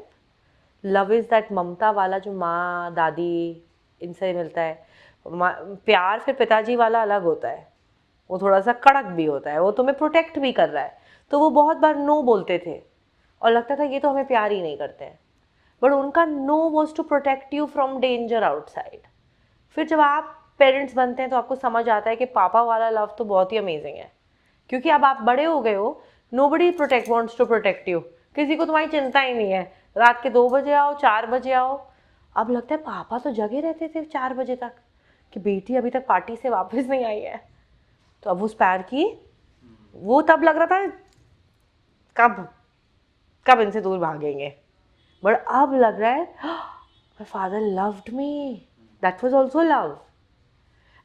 Love is that ममता वाला जो माँ दादी इनसे मिलता है। प्यार फिर पिताजी वाला अलग होता है, वो थोड़ा सा कड़क भी होता है, वो तुम्हें प्रोटेक्ट भी कर रहा है। तो वो बहुत बार नो बोलते थे और लगता था ये तो हमें प्यार ही नहीं करते हैं, बट उनका no was to protect you from danger outside. फिर जब आप पेरेंट्स बनते हैं तो आपको समझ आता है कि पापा वाला लव तो बहुत ही अमेजिंग है, क्योंकि अब आप बड़े हो गए हो। Nobody wants to protect you, किसी को तुम्हारी चिंता ही नहीं है। रात के 2 बजे आओ, 4 बजे आओ, अब लगता है पापा तो जगे रहते थे 4 बजे तक कि बेटी अभी तक पार्टी से वापस नहीं आई है। तो अब उस प्यार की वो तब लग रहा था कब कब इनसे दूर भागेंगे, बट अब लग रहा है my father loved me, that was also love.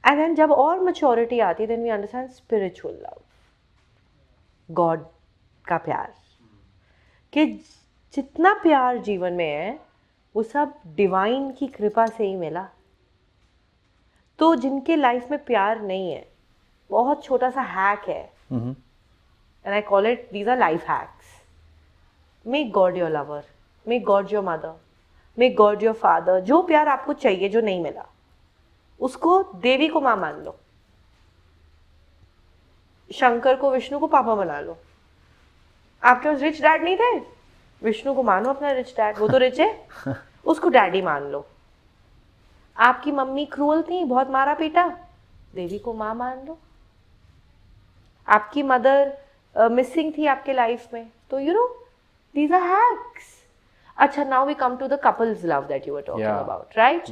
And then जब और मैच्योरिटी आती है, then we understand spiritual love, god का प्यार, कि जितना प्यार जीवन में है वो सब डिवाइन की कृपा से ही मिला। तो जिनके लाइफ में प्यार नहीं है, बहुत छोटा सा हैक है, and I call it, these our life hacks. Make God your lover, make God your mother, make God your father. जो प्यार आपको चाहिए जो नहीं मिला, उसको देवी को माँ मान लो, शंकर को विष्णु को पापा बना लो। आपके पास रिच डैड नहीं थे, विष्णु को मानो अपना रिच डैड, वो तो रिच है, उसको डैडी मान लो। आपकी मम्मी क्रूअल थी, बहुत मारा पीटा, देवी को माँ मान लो। आपकी मदर मिसिंग थी आपके लाइफ में, तो you know these are hacks. अच्छा, now we come to the couples love that you were talking about, right?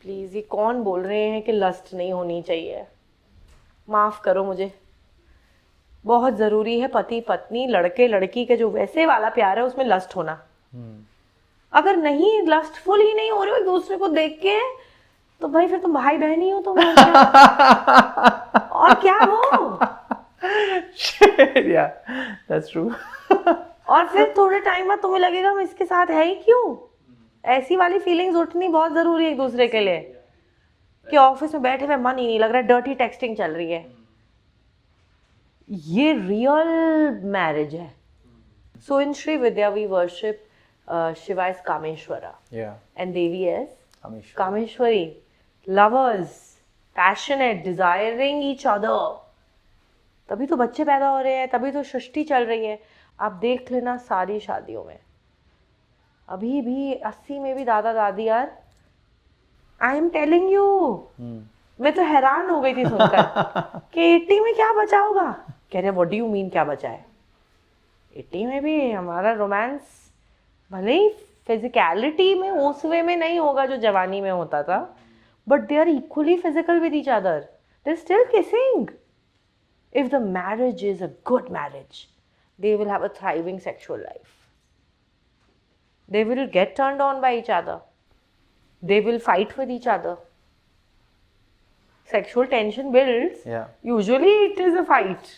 Please, ये कौन बोल रहे हैं कि लस्ट नहीं होनी चाहिए? माफ करो मुझे, बहुत ज़रूरी है पति पत्नी लड़के लड़की के जो वैसे वाला प्यार है उसमें लस्ट होना। अगर नहीं, लस्टफुल ही नहीं हो रहे हो एक दूसरे को देख के, तो भाई फिर तुम भाई बहन ही हो, तुम और क्या हो? Yeah, that's true. और फिर थोड़े टाइम बाद तुम्हें लगेगा हम इसके साथ है ही क्यों। ऐसी वाली फीलिंग्स उठनी बहुत ज़रूरी है एक दूसरे के लिए, कि ऑफिस में बैठे हुए मन ही नहीं लग रहा, डर्टी टेक्सटिंग चल रही है। ये रियल मैरिज है। So in Shri Vidya we worship Shiva is Kameshwara, Yeah. And Devi is Kameshwari. Kameshwari. Lovers, passionate, desiring each other, तभी तो बच्चे पैदा हो रहे हैं, तभी तो सृष्टि चल रही है। आप देख लेना सारी शादियों में, अभी भी 80 में भी दादा दादी यार, आई एम टेलिंग यू, मैं तो हैरान हो गई थी सुनकर कि 80 में क्या बचा होगा। कह रहे व्हाट डू यू मीन क्या बचा है? 80 में भी हमारा रोमांस भले ही फिजिकलिटी में उस वे में नहीं होगा जो जवानी में होता था, but they are equally physical with each other, they are still kissing. If the marriage is a good marriage, they will have a thriving sexual life. They will get turned on by each other. They will fight with each other. Sexual tension builds. Yeah. Usually it is a fight.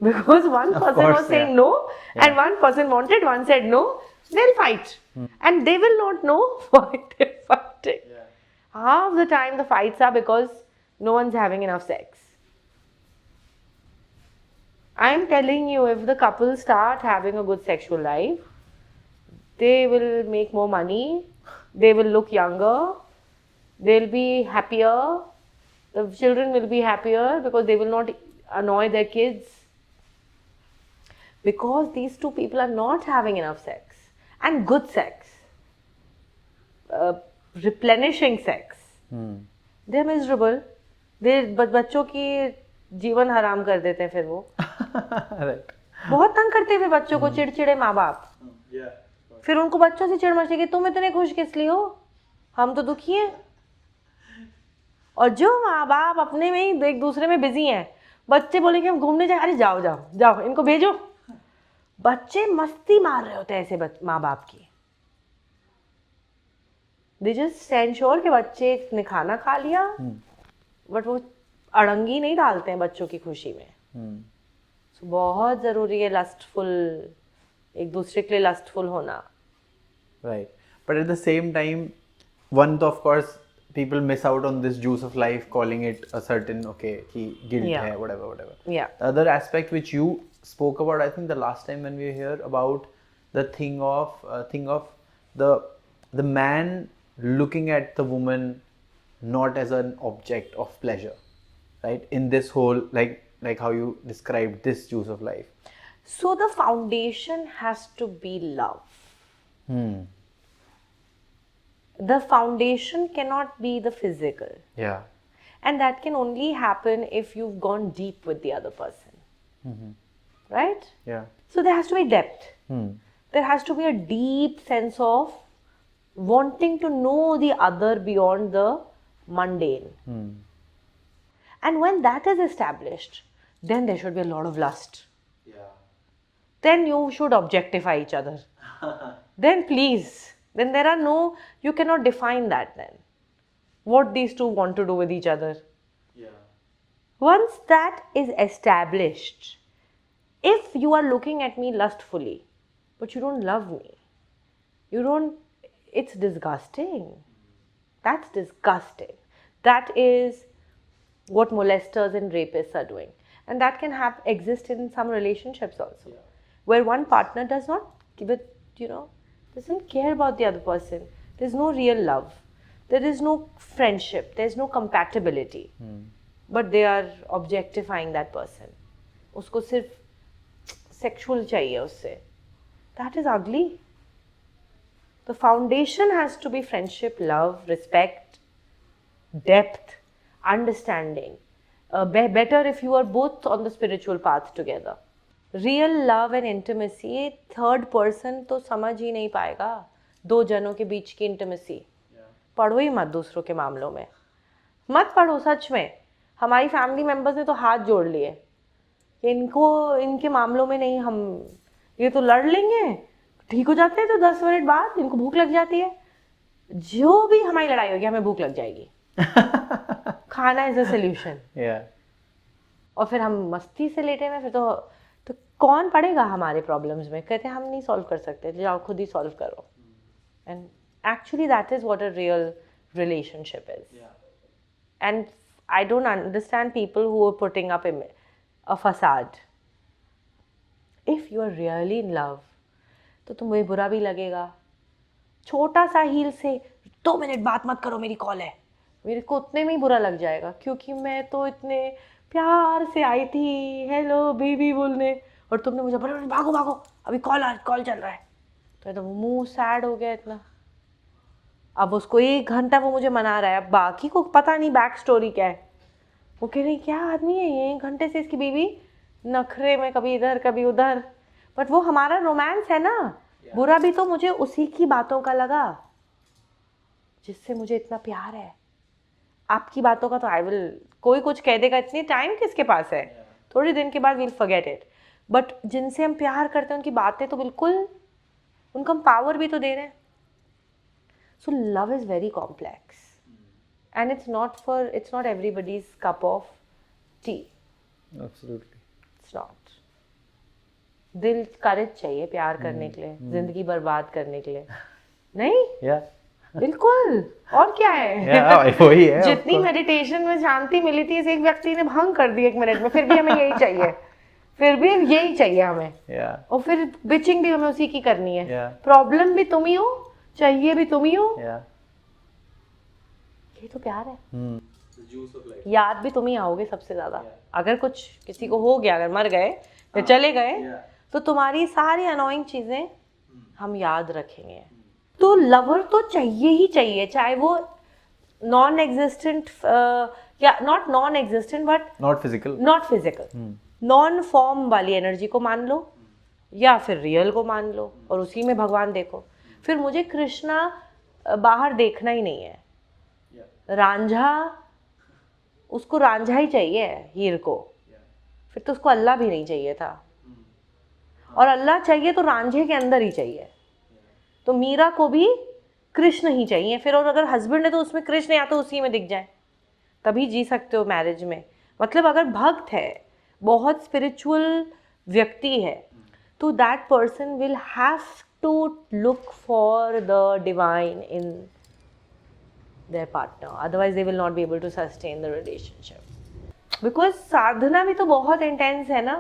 Because one person course, was saying yeah. no, and one person wanted, one said no, they'll fight. And they will not know why they're fighting. Half the time the fights are because no one's having enough sex. I'm telling you, if the couple start having a good sexual life, they will make more money, they will look younger, they'll be happier, the children will be happier because they will not annoy their kids. Because these two people are not having enough sex, and good sex. replenishing sex. They're miserable. बच्चों की जीवन हराम कर देते हैं फिर वो. Right. बहुत तंग करते हैं फिर बच्चों को, चिड़चिड़े माँ बाप. फिर उनको बच्चों से चिढ़ मचती कि तुम इतने खुश किस लिए हो, हम तो दुखी हैं. और जो माँ बाप अपने में ही एक दूसरे में बिजी हैं, बच्चे बोलेंगे हम घूमने जाए, अरे जाओ जाओ जाओ इनको भेजो. बच्चे मस्ती मार रहे होते हैं ऐसे माँ बाप की. दे जस्ट एंश्योर कि बच्चे ने खाना खा लिया, बट वो अड़ंगी नहीं डालते हैं बच्चों की खुशी में. So, बहुत ज़रूरी है लस्टफुल, एक दूसरे के लिए लस्टफुल होना. Right. But at the same time, one of course people miss out on this juice of life, calling it a certain guilt Yeah. hai, whatever. Yeah. The other aspect which you spoke about, I think the last time when we were here, about the thing of the man looking at the woman not as an object of pleasure, right? In this whole like how you described this juice of life. So the foundation has to be love. The foundation cannot be the physical. Yeah. And that can only happen if you've gone deep with the other person. Right? Yeah. So there has to be depth. There has to be a deep sense of wanting to know the other beyond the mundane. And when that is established, then there should be a lot of lust. Yeah. Then you should objectify each other. Then please, then there are no, you cannot define that then. What these two want to do with each other. Yeah. Once that is established, if you are looking at me lustfully, but you don't love me, it's disgusting. That's disgusting. That is what molesters and rapists are doing. And that can exist in some relationships also, where one partner does not give it, doesn't care about the other person. There's no real love. There is no friendship. There's no compatibility. But they are objectifying that person. उसको सिर्फ sexual चाहिए उससे. That is ugly. The foundation has to be friendship, love, respect, depth, understanding. Better if you are both on the spiritual path together. Real love and intimacy, third person तो समझ ही नहीं पाएगा. दो जनों के बीच की intimacy. पढ़ो ही मत दूसरों के मामलों में. मत पढ़ो सच में. हमारी फैमिली मेंबर्स ने तो हाथ जोड़ लिए कि इनके मामलों में नहीं, हम ये तो लड़ लेंगे, ठीक हो जाते हैं तो 10 मिनट बाद इनको भूख लग जाती है. जो भी हमारी लड़ाई होगी हमें भूख लग जाएगी. खाना इज अ सोल्यूशन. और फिर हम मस्ती से लेटे हुए, फिर तो कौन पड़ेगा हमारे प्रॉब्लम्स में. कहते हैं हम नहीं सॉल्व कर सकते, जाओ खुद ही सॉल्व करो. And actually that is what a real relationship is. And I don't understand people who are putting up a facade. If you are really in love, तो तुम्हें बुरा भी लगेगा. छोटा सा हील से 2 मिनट बात मत करो, मेरी कॉल है, मेरे को उतने में ही बुरा लग जाएगा, क्योंकि मैं तो इतने प्यार से आई थी हेलो बेबी बोलने, और तुमने मुझे भागो भागो अभी कॉल चल रहा है. तो मुंह सैड हो गया इतना. अब उसको 1 घंटा वो मुझे मना रहा है, अब बाकी को पता नहीं बैक स्टोरी क्या है. वो कह रही क्या आदमी है ये, 1 घंटे से इसकी बीवी नखरे में कभी इधर कभी उधर. बट वो हमारा रोमांस है ना. बुरा भी तो मुझे उसी की बातों का लगा जिससे मुझे इतना प्यार है. आपकी बातों का तो कोई कुछ कह देगा, इतनी टाइम किसके पास है, थोड़े दिन के बाद वील फॉरगेट इट. बट जिनसे हम प्यार करते हैं उनकी बातें तो बिल्कुल, उनको हम पावर भी तो दे रहे हैं. So love is very complex, and it's not everybody's cup of tea. Absolutely. It's not. दिल करेज चाहिए प्यार करने के लिए, जिंदगी बर्बाद करने के लिए नहीं. Yeah. बिल्कुल. और क्या है. Yeah, वही है. जितनी मेडिटेशन में शांति मिली थी, इस एक व्यक्ति ने भंग कर दी 1 मिनट में. फिर भी हमें यही चाहिए, फिर भी यही चाहिए हमें. Yeah. और फिर बिचिंग भी हमें उसी की करनी है. Yeah. प्रॉब्लम भी तुम ही हो, चाहिए भी तुम ही हो. Yeah. ये तो प्यार है. याद भी तुम ही आओगे सबसे ज्यादा. अगर कुछ किसी को हो गया, अगर मर गए या चले गए, तो तुम्हारी सारी अनोइंग चीजें हम याद रखेंगे. तो लवर तो चाहिए ही चाहिए, चाहे वो नॉन एग्जिस्टेंट या not non existent but not physical, not physical, non farm वाली एनर्जी को मान लो या फिर रियल को मान लो और उसी में भगवान देखो। फिर मुझे कृष्णा बाहर देखना ही नहीं है, रांझा, उसको रांझा ही चाहिए हीर को, फिर तो उसको अल्लाह भी नहीं चाहिए था, और अल्लाह चाहिए तो रांझे के अंदर ही चाहिए। तो मीरा को भी कृष्ण ही चाहिए फिर, और अगर हस्बैंड है तो उसमें कृष्ण या तो उसी में दिख जाए, तभी जी सकते हो मैरिज में। मतलब अगर भक्त है, बहुत स्पिरिचुअल व्यक्ति है, तो that person will have to look for the divine in their partner, otherwise they will not be able to sustain the relationship, because साधना भी तो बहुत इंटेंस है ना,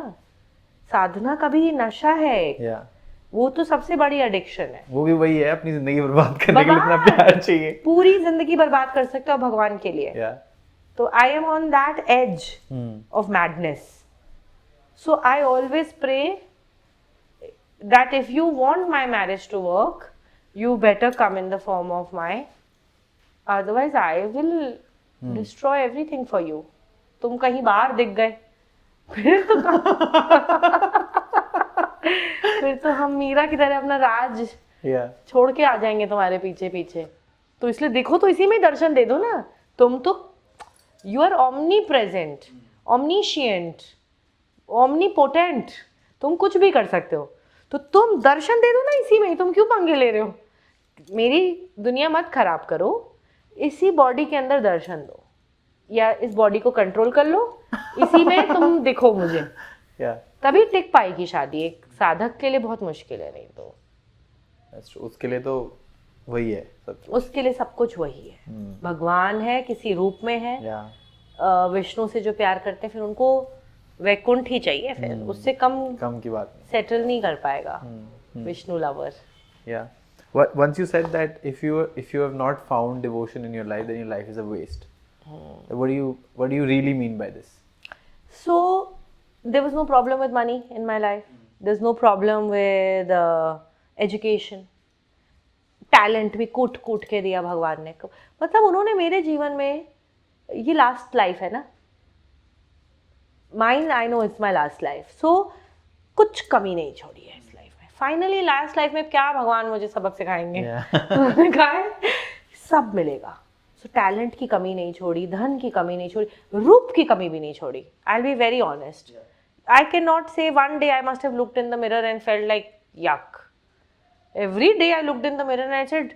साधना का भी नशा है एक, या वो तो सबसे बड़ी एडिक्शन है। वो भी वही है, अपनी जिंदगी बर्बाद करने के लिए इतना प्यार चाहिए, पूरी जिंदगी बर्बाद कर सकते हो भगवान के लिए। या तो I am on that edge of madness, so I always pray that if you want my marriage to work, you better come in the form of my, otherwise I will destroy everything for you. तुम कहीं बाहर दिख गए फिर तो हम मीरा की तरह अपना राज या छोड़ के आ जाएंगे तुम्हारे पीछे पीछे। तो इसलिए देखो, तो इसी में दर्शन दे दो ना, तुम तो you are omnipresent, omniscient, omnipotent, तुम कुछ भी कर सकते हो, तो तुम दर्शन दे दो ना इसी में, तुम क्यों पंगे ले रहे हो? मेरी दुनिया मत खराब करो, इसी बॉडी के अंदर दर्शन दो, या इस बॉडी को कंट्रोल कर लो, इसी में तुम दिखो मुझे, या तभी टिक पाएगी शादी। एक साधक के लिए बहुत मुश्किल है, नहीं तो उसके लिए तो वही है सब, उसके लिए सब कुछ वही है। भगवान है, किसी रूप में है, या विष्णु से जो प्यार करते हैं फिर उनको वैकुंठ ही चाहिए, फिर उससे कम की बात नहीं। सेटल नहीं कर पाएगा Vishnu lover. Yeah. Once you said that if you have not found devotion in your life, then your life is a waste. What do you really mean by this? So there was no problem with money in my life. There's no problem with education. Talent भी कूट कूट के दिया भगवान ने। मतलब उन्होंने मेरे जीवन में, ये लास्ट लाइफ है ना, mine I know it's my last life, so कुछ कमी नहीं छोड़ी है इस लाइफ में। फाइनली लास्ट लाइफ में क्या भगवान मुझे सबक सिखाएंगे? उन्होंने कहा है सब मिलेगा। सो टैलेंट की कमी नहीं छोड़ी, धन की कमी नहीं छोड़ी, रूप की कमी भी नहीं छोड़ी। I will be very honest, I can not say one day I must have looked in the mirror and felt like yuck. Every day I looked in the mirror and I said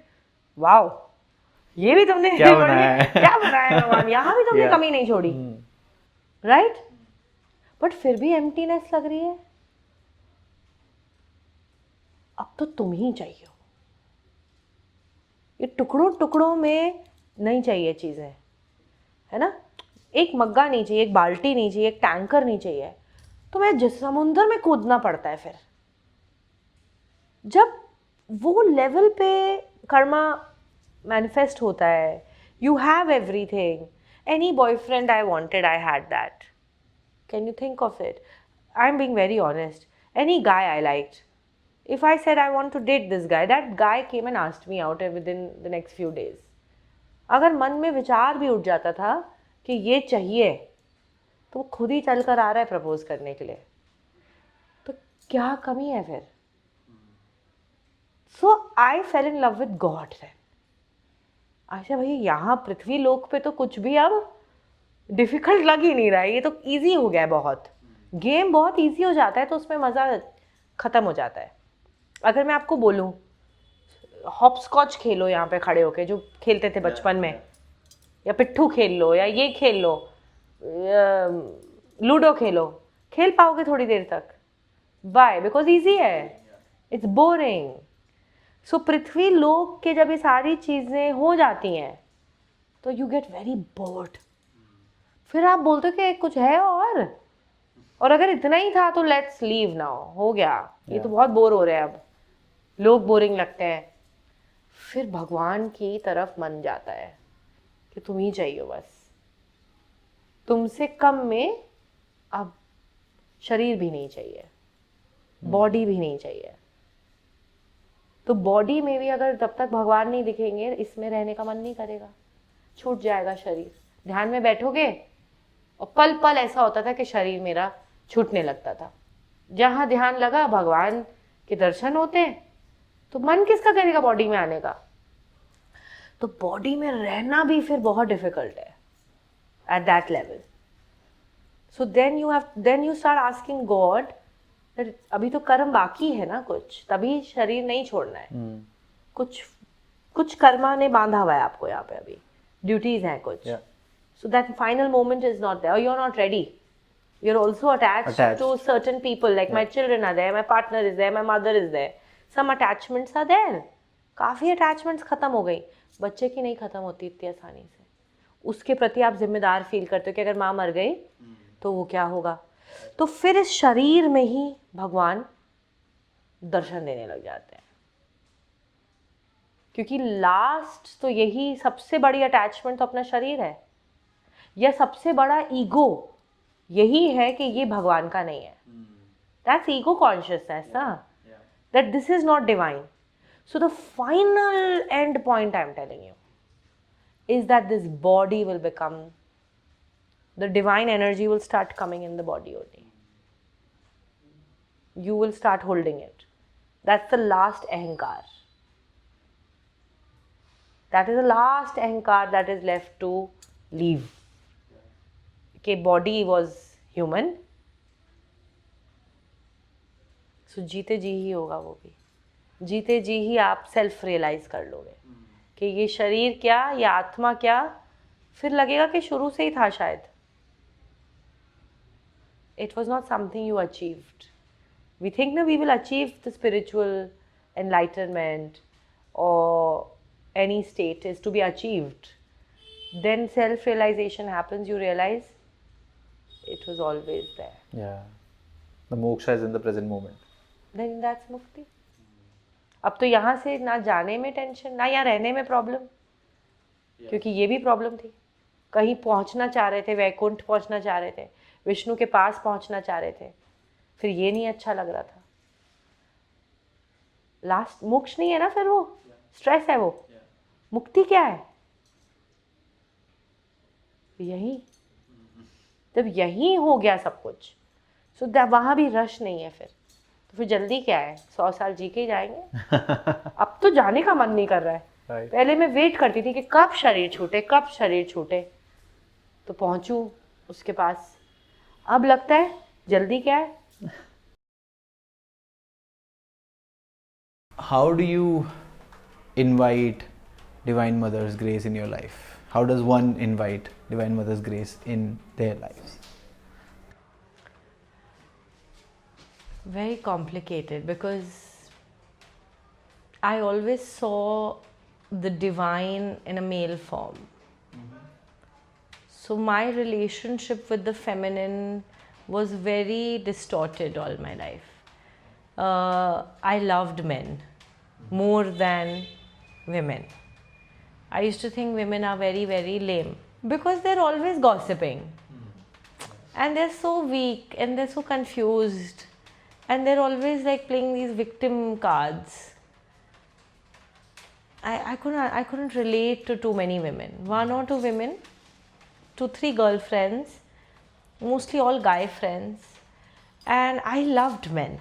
wow, ये भी तुमने क्या बनाया भगवान, यहाँ भी तुमने कमी नहीं छोड़ी, राइट? बट फिर भी एम्प्टीनेस लग रही है। अब तो तुम ही चाहिए हो, ये टुकड़ों टुकड़ों में नहीं चाहिए चीजें, है ना? एक मग्गा नहीं चाहिए, एक बाल्टी नहीं चाहिए, एक टैंकर नहीं चाहिए, तो मैं जिस समुंदर में कूदना पड़ता है। फिर जब वो लेवल पे कर्मा मैनिफेस्ट होता है, you have everything, any boyfriend I wanted I had that. Can you think of it? I'm being very honest. Any guy I liked, if I said I want to date this guy, that guy came and asked me out within the next few days. अगर मन में विचार भी उठ जाता था कि ये चाहिए, तो वो खुद ही चल कर आ रहा है प्रपोज करने के लिए, तो क्या कमी है फिर? So I fell in love with God then. अच्छा भैया, यहाँ पृथ्वी लोक पे तो कुछ भी अब डिफिकल्ट लग ही नहीं रहा है, ये तो इजी हो गया है बहुत। गेम बहुत इजी हो जाता है तो उसमें मज़ा ख़त्म हो जाता है। अगर मैं आपको बोलूँ हॉप स्कॉच खेलो यहाँ पे खड़े होके, जो खेलते थे बचपन में, या पिट्ठू खेल लो, या ये खेल लो, लूडो खेलो, खेल पाओगे थोड़ी देर तक? बाय, बिकॉज ईजी है, इट्स बोरिंग। सो पृथ्वी लोक के जब ये सारी चीज़ें हो जाती हैं तो यू गेट वेरी बोर्ड। फिर आप बोलते हो कि कुछ है और अगर इतना ही था तो लेट्स लीव नाउ, हो गया, ये तो बहुत बोर हो रहे हैं, अब लोग बोरिंग लगते हैं। फिर भगवान की तरफ मन जाता है कि तुम ही चाहिए बस, तुमसे कम में अब शरीर भी नहीं चाहिए, बॉडी भी नहीं चाहिए, तो बॉडी में भी अगर जब तक भगवान नहीं दिखेंगे इसमें रहने का मन नहीं करेगा, छूट जाएगा शरीर। ध्यान में बैठोगे और पल पल ऐसा होता था कि शरीर मेरा छूटने लगता था। जहाँ ध्यान लगा भगवान के दर्शन होते हैं, तो मन किसका करेगा बॉडी में आने का। तो बॉडी में रहना भी फिर बहुत डिफिकल्ट है at that level. So then you start asking god, अभी तो कर्म बाकी है ना कुछ, तभी शरीर नहीं छोड़ना है। कुछ कर्मा ने बांधा हुआ है आपको यहाँ पे, अभी ड्यूटीज हैं कुछ। So that final moment is not there, you are not ready. You're also attached to certain people, like my children are there, my partner is there, my mother is there. Some attachments are there. काफ़ी attachments ख़त्म हो गई। बच्चे की नहीं ख़त्म होती इतनी आसानी से। उसके प्रति आप जिम्मेदार फील करते हो कि अगर माँ मर गई तो वो क्या होगा। तो फिर इस शरीर में ही भगवान दर्शन देने लग जाते हैं, क्योंकि लास्ट तो यही सबसे बड़ी अटैचमेंट तो अपना शरीर है, या सबसे बड़ा ईगो यही है कि ये भगवान का नहीं है। दैट्स ईगो कॉन्शियसनेस ना, that this is not divine. So the final and point I am telling you is that this body will become, the divine energy will start coming in the body only. You will start holding it. That's the last ahankar. That is the last ahankar that is left to leave. कि body was human. So जीते जी ही होगा वो भी, जीते जी ही आप self realise कर लोगे कि ये शरीर क्या, ये आत्मा क्या। फिर लगेगा कि शुरू से ही था शायद। It was not something you achieved. We think that we will achieve the spiritual enlightenment or any state is to be achieved. Then self-realization happens, you realize it was always there. Yeah. The moksha is in the present moment. Then that's mukti. अब तो यहाँ से ना जाने में tension, ना यहाँ रहने में प्रॉब्लम, क्योंकि ये भी प्रॉब्लम थी। कहीं पहुँचना चाह रहे थे, वैकुंठ पहुँचना चाह रहे थे, विष्णु के पास पहुँचना चाह रहे थे, फिर ये नहीं अच्छा लग रहा था। लास्ट मोक्ष नहीं है ना, फिर वो स्ट्रेस है। वो मुक्ति क्या है? यही, जब यही हो गया सब कुछ, सो वहाँ भी रश नहीं है। तो फिर जल्दी क्या है, 100 साल जी के ही जाएंगे। अब तो जाने का मन नहीं कर रहा है। पहले मैं वेट करती थी कि कब शरीर छूटे, कब शरीर छूटे तो पहुंचूं उसके पास। अब लगता है जल्दी क्या है। How do you invite Divine Mother's grace in your life? How does one invite Divine Mother's grace in their lives? Very complicated, because I always saw the divine in a male form. So my relationship with the feminine was very distorted all my life. I loved men more than women. I used to think women are very, very lame because they're always gossiping. And they're so weak and they're so confused. And they're always like playing these victim cards. I couldn't relate to too many women. 1 or 2 women, 2-3 girlfriends, mostly all guy friends. And I loved men.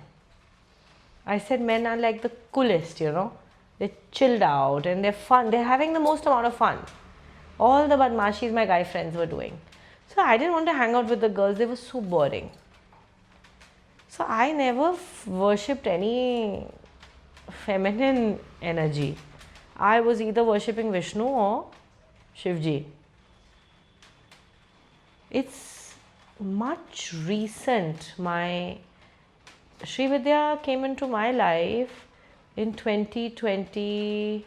I said men are like the coolest, you know. They're chilled out and they're fun. They're having the most amount of fun. All the badmashis my guy friends were doing. So I didn't want to hang out with the girls. They were so boring. So I never worshipped any feminine energy. I was either worshipping Vishnu or Shivji. It's much recent. My Sri Vidya came into my life in 2023,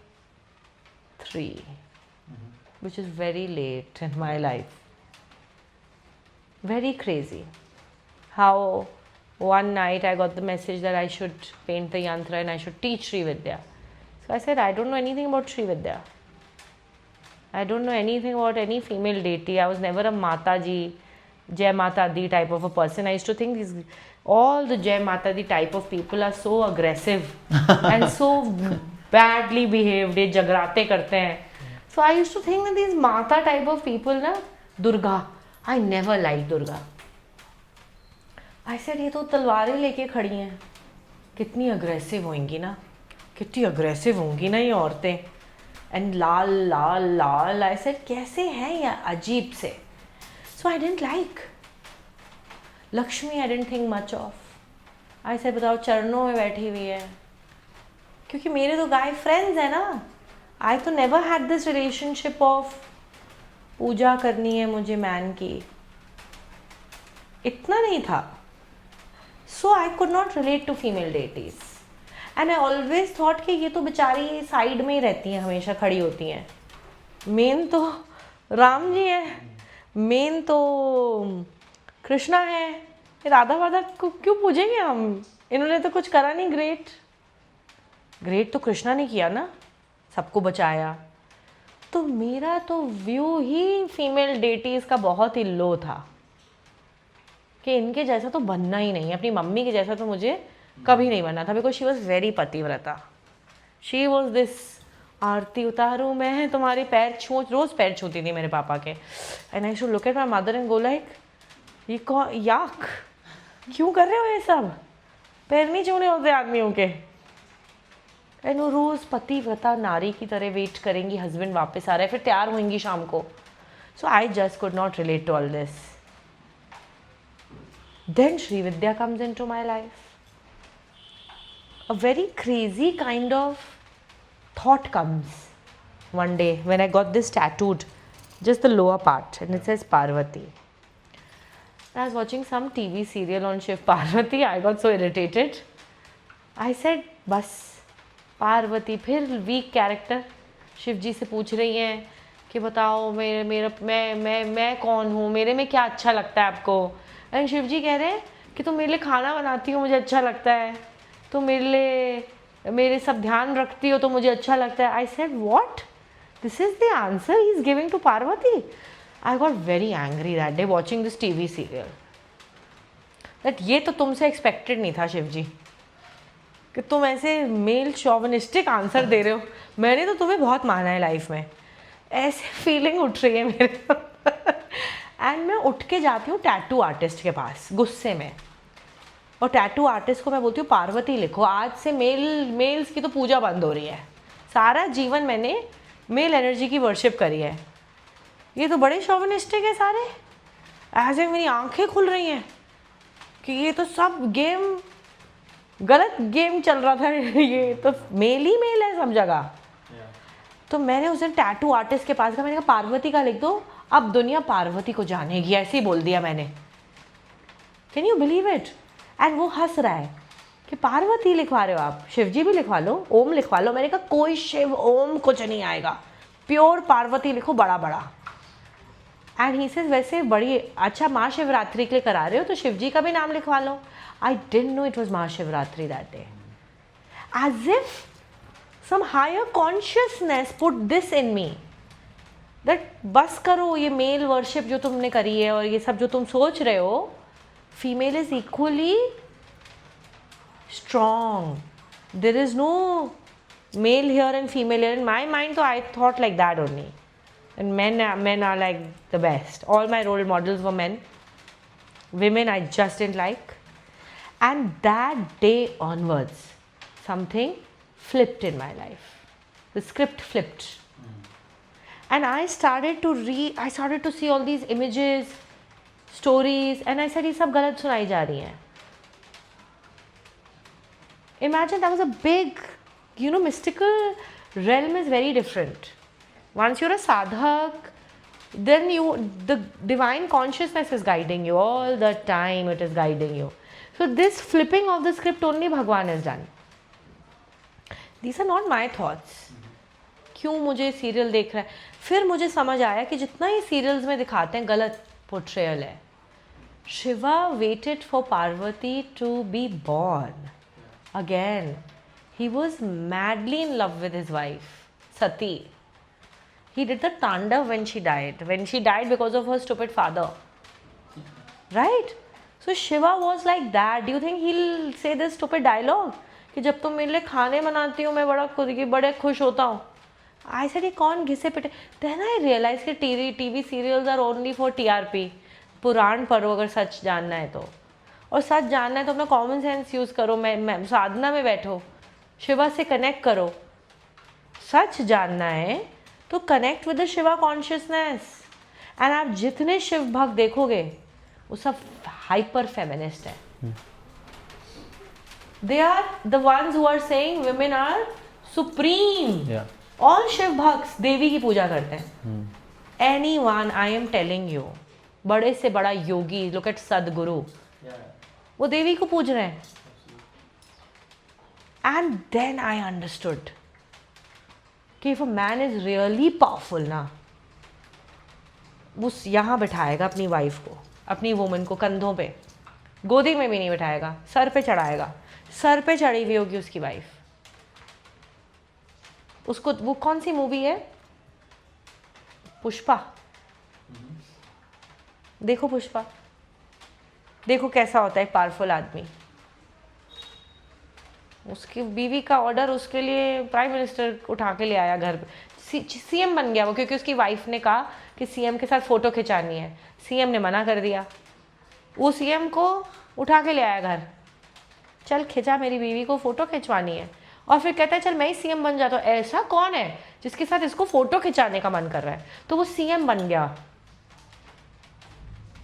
which is very late in my life. Very crazy. How one night I got the message that I should paint the yantra and I should teach Sri Vidya. So I said, I don't know anything about Sri Vidya. I don't know anything about any female deity. I was never a Mataji, Jai Mata Di type of a person. I used to think all the Jai Mata Di type of people are so aggressive and so badly behaved, ये जगराते करते हैं. So I used to think that these mata type of people ना, Durga, I never like Durga. I said ये तो तलवारें लेके खड़ी हैं, कितनी अग्रेसिव होंगी ना, कितनी अग्रेसिव होंगी ना ये औरतें. And Lal Lal Lal, I said कैसे हैं ये अजीब से. So I didn't like Lakshmi, I didn't think much of. I said बताओ चरणों में बैठी हुई है, क्योंकि मेरे तो गाय फ्रेंड्स है ना. आई तो never had this relationship of पूजा करनी है मुझे मैन की, इतना नहीं था. So I could not relate to female deities. And I always thought कि ये तो बेचारी साइड में ही रहती हैं, हमेशा खड़ी होती हैं. मेन तो राम जी है, मेन तो कृष्णा है, राधा वाधा को क्यों पूजेंगे हम, इन्होंने तो कुछ करा नहीं ग्रेट. ग्रेट तो कृष्णा ने किया ना, सबको बचाया. तो मेरा तो व्यू ही फीमेल डेटीज का बहुत ही लो था कि इनके जैसा तो बनना ही नहीं, अपनी मम्मी के जैसा तो मुझे कभी नहीं बनना था. बिकॉज शी वॉज वेरी पतिव्रता. शी वॉज दिस आरती उतारूँ मैं तुम्हारे पैर छू, रोज़ पैर छूती थी मेरे पापा के. And I should look at my mother and go like ये कौन याक, क्यों कर रहे हो ये सब, पैर नहीं छूने होते आदमियों के. एंड वो रोज़ पतिव्रता नारी की तरह वेट करेंगी, हस्बैंड वापस आ रहा है, फिर तैयार होंगी शाम को. So I just could not relate to all this. Then Sri Vidya comes into my life. A very crazy kind of thought comes one day when I got this tattooed, just the lower part, and it says Parvati. I was watching some TV serial on Shiv Parvati. I got so irritated. I said, बस पार्वती, फिर week character. Shiv जी से पूछ रही हैं कि बताओ मैं कौन हूँ, मेरे में क्या अच्छा लगता है आपको. एंड शिव जी कह रहे हैं कि तुम मेरे लिए खाना बनाती हो, मुझे अच्छा लगता है, तुम मेरे सब ध्यान रखती हो तो मुझे अच्छा लगता है. I said what, this is the answer he is giving to Parvati. I got very angry that day watching this TV serial, that ये तो तुमसे एक्सपेक्टेड नहीं था शिव जी, कि तुम ऐसे मेल शॉविनिस्टिक आंसर दे रहे हो. मैंने तो तुम्हें बहुत माना है लाइफ में. ऐसे फीलिंग उठ रही है मेरे. एंड मैं उठ के जाती हूँ टैटू आर्टिस्ट के पास गुस्से में, और टैटू आर्टिस्ट को मैं बोलती हूँ पार्वती लिखो, आज से मेल्स की तो पूजा बंद हो रही है. सारा जीवन मैंने मेल एनर्जी की वर्शिप करी है, ये तो बड़े शॉविनिस्टिक है सारे. ऐसे मेरी आंखें खुल रही हैं कि ये तो सब गेम गलत गेम चल रहा था, ये तो मेल ही मेल है सब जगह. तो मैंने उस दिन टैटू आर्टिस्ट के पास गया, मैंने कहा पार्वती का लिख दो, अब दुनिया पार्वती को जानेगी, ऐसे ही बोल दिया मैंने. Can you believe it. And वो हंस रहा है कि पार्वती लिखवा रहे हो आप, शिव जी भी लिखवा लो, ओम लिखवा लो. मैंने कहा कोई शिव ओम कुछ नहीं आएगा, प्योर पार्वती लिखो बड़ा बड़ा. एंड ही सेज वैसे बड़ी अच्छा महाशिवरात्रि के लिए करा रहे हो तो शिव जी का भी नाम लिखवा लो. I didn't know it was Mahashivratri that day. As if some higher consciousness put this in me that बस करो ये मेल वर्शिप जो तुमने करी है और ये सब जो तुम सोच रहे हो. Female is equally strong, there is no male here and female here. In my mind तो I thought like that only. And men are like the best. All my role models were men. Women I just didn't like. And that day onwards something flipped in my life. The script flipped. And I started to see all these images, stories, and I said ये सब गलत सुनाई जा रही हैं. Imagine that was a big, mystical realm is very different. Once you're a sadhak, then the divine consciousness is guiding you all the time. It is guiding you. So this flipping of the script only Bhagwan has done. These are not my thoughts. क्यों मुझे serial देख रहा है. फिर मुझे समझ आया कि जितना ही सीरियल्स में दिखाते हैं गलत पोर्ट्रेयल है. Shiva waited for Parvati to be born again. He was madly in love with his wife Sati. He did the tandav when she died because of her stupid father. Right? So Shiva was like that. Do you think he'll say this stupid dialogue? कि जब तुम मेरे लिए खाने बनाती हो मैं बड़े खुश होता हूँ। आई सेड ये कौन घिसे पिटे। देन आई रियलाइज कि TV serials are only for TRP। पुराण पढ़ो अगर सच जानना है तो, और सच जानना है तो अपना कॉमन सेंस यूज़ करो। मैं साधना में बैठो, शिवा से कनेक्ट करो। सच जानना है तो connect with the Shiva consciousness. And आप जितने शिव भक्त देखोगे वो सब हाइपर फेमिनिस्ट है। They are the ones who are saying women are supreme. ऑल शिव भक्त देवी की पूजा करते हैं। Anyone, I am telling you, बड़े से बड़ा योगी, लुक एट सदगुरु, वो देवी को पूज रहे हैं। एंड देन आई अंडरस्टूड कि if a man is really powerful ना, वो यहाँ बिठाएगा अपनी वाइफ को, अपनी वुमन को कंधों पे, गोदी में भी नहीं बिठाएगा, सर पे चढ़ाएगा। सर पे चढ़ी हुई होगी उसकी वाइफ। उसको, वो कौन सी मूवी है, पुष्पा, देखो पुष्पा, देखो कैसा होता है एक पावरफुल आदमी। उसकी बीवी का ऑर्डर उसके लिए प्राइम मिनिस्टर उठा के ले आया घर पे, CM बन गया वो, क्योंकि उसकी वाइफ ने कहा कि CM के साथ फ़ोटो खिंचानी है। CM ने मना कर दिया, वो CM को उठा के ले आया घर, चल खिंचा, मेरी बीवी को फ़ोटो खिंचवानी है। और फिर कहता है चल मैं ही CM बन जाता हूँ। ऐसा कौन है जिसके साथ इसको फ़ोटो खिंचाने का मन कर रहा है? तो वो CM बन गया।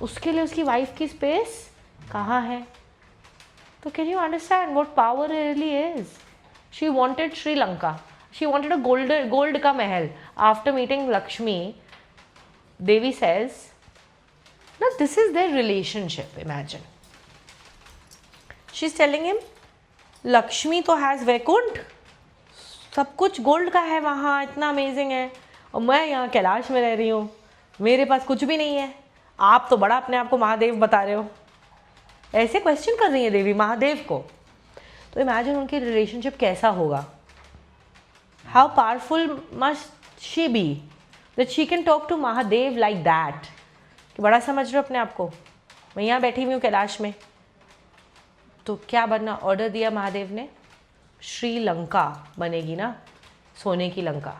उसके लिए उसकी वाइफ की स्पेस कहाँ है? तो can you understand what power really is? She wanted Sri Lanka, she wanted a gold का महल। After meeting Lakshmi, Devi says, now this is their relationship, imagine. She's telling him, Lakshmi तो हैज़ वैकुंठ, सब कुछ गोल्ड का है वहाँ, इतना अमेजिंग है, और मैं यहाँ कैलाश में रह रही हूँ, मेरे पास कुछ भी नहीं है। आप तो बड़ा अपने आप को महादेव बता रहे हो। ऐसे क्वेश्चन कर रही है देवी महादेव को। तो इमेजिन उनकी रिलेशनशिप कैसा होगा। How powerful must she be that she can talk to Mahadev like that, कि बड़ा समझ रहे हो अपने आप को, मैं यहाँ बैठी हुई हूँ कैलाश में। तो क्या बनना ऑर्डर दिया महादेव ने? श्रीलंका बनेगी ना, सोने की Lanka.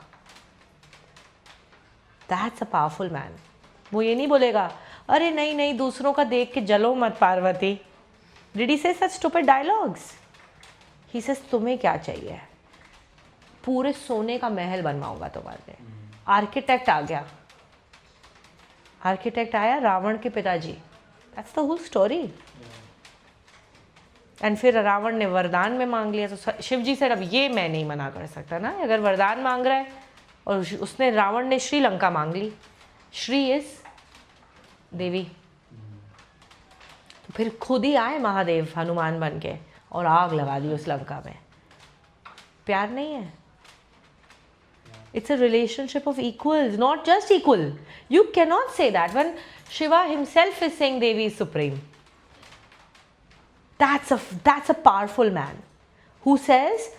That's a powerful man. वो ये नहीं बोलेगा अरे नहीं नहीं दूसरों का देख के जलो मत पार्वती। डिड ही से सच स्टूपिड डायलॉग्स? ही सेज तुम्हें क्या चाहिए? पूरे सोने का महल बनवाऊंगा तुम्हारे। आर्किटेक्ट आ गया, आर्किटेक्ट आया, रावण के पिताजी। That's the whole story. And फिर रावण ने वरदान में मांग लिया, तो शिव जी से अब ये मैं नहीं मना कर सकता ना, अगर वरदान मांग रहा है। और उसने, रावण ने श्रीलंका मांग ली। श्री इज देवी। तो फिर खुद ही आए महादेव हनुमान बन के और आग लगा दी उस लंका में। प्यार नहीं है? It's a relationship of equals, not just equal. You cannot say that when Shiva himself is saying Devi is supreme. That's a powerful man who says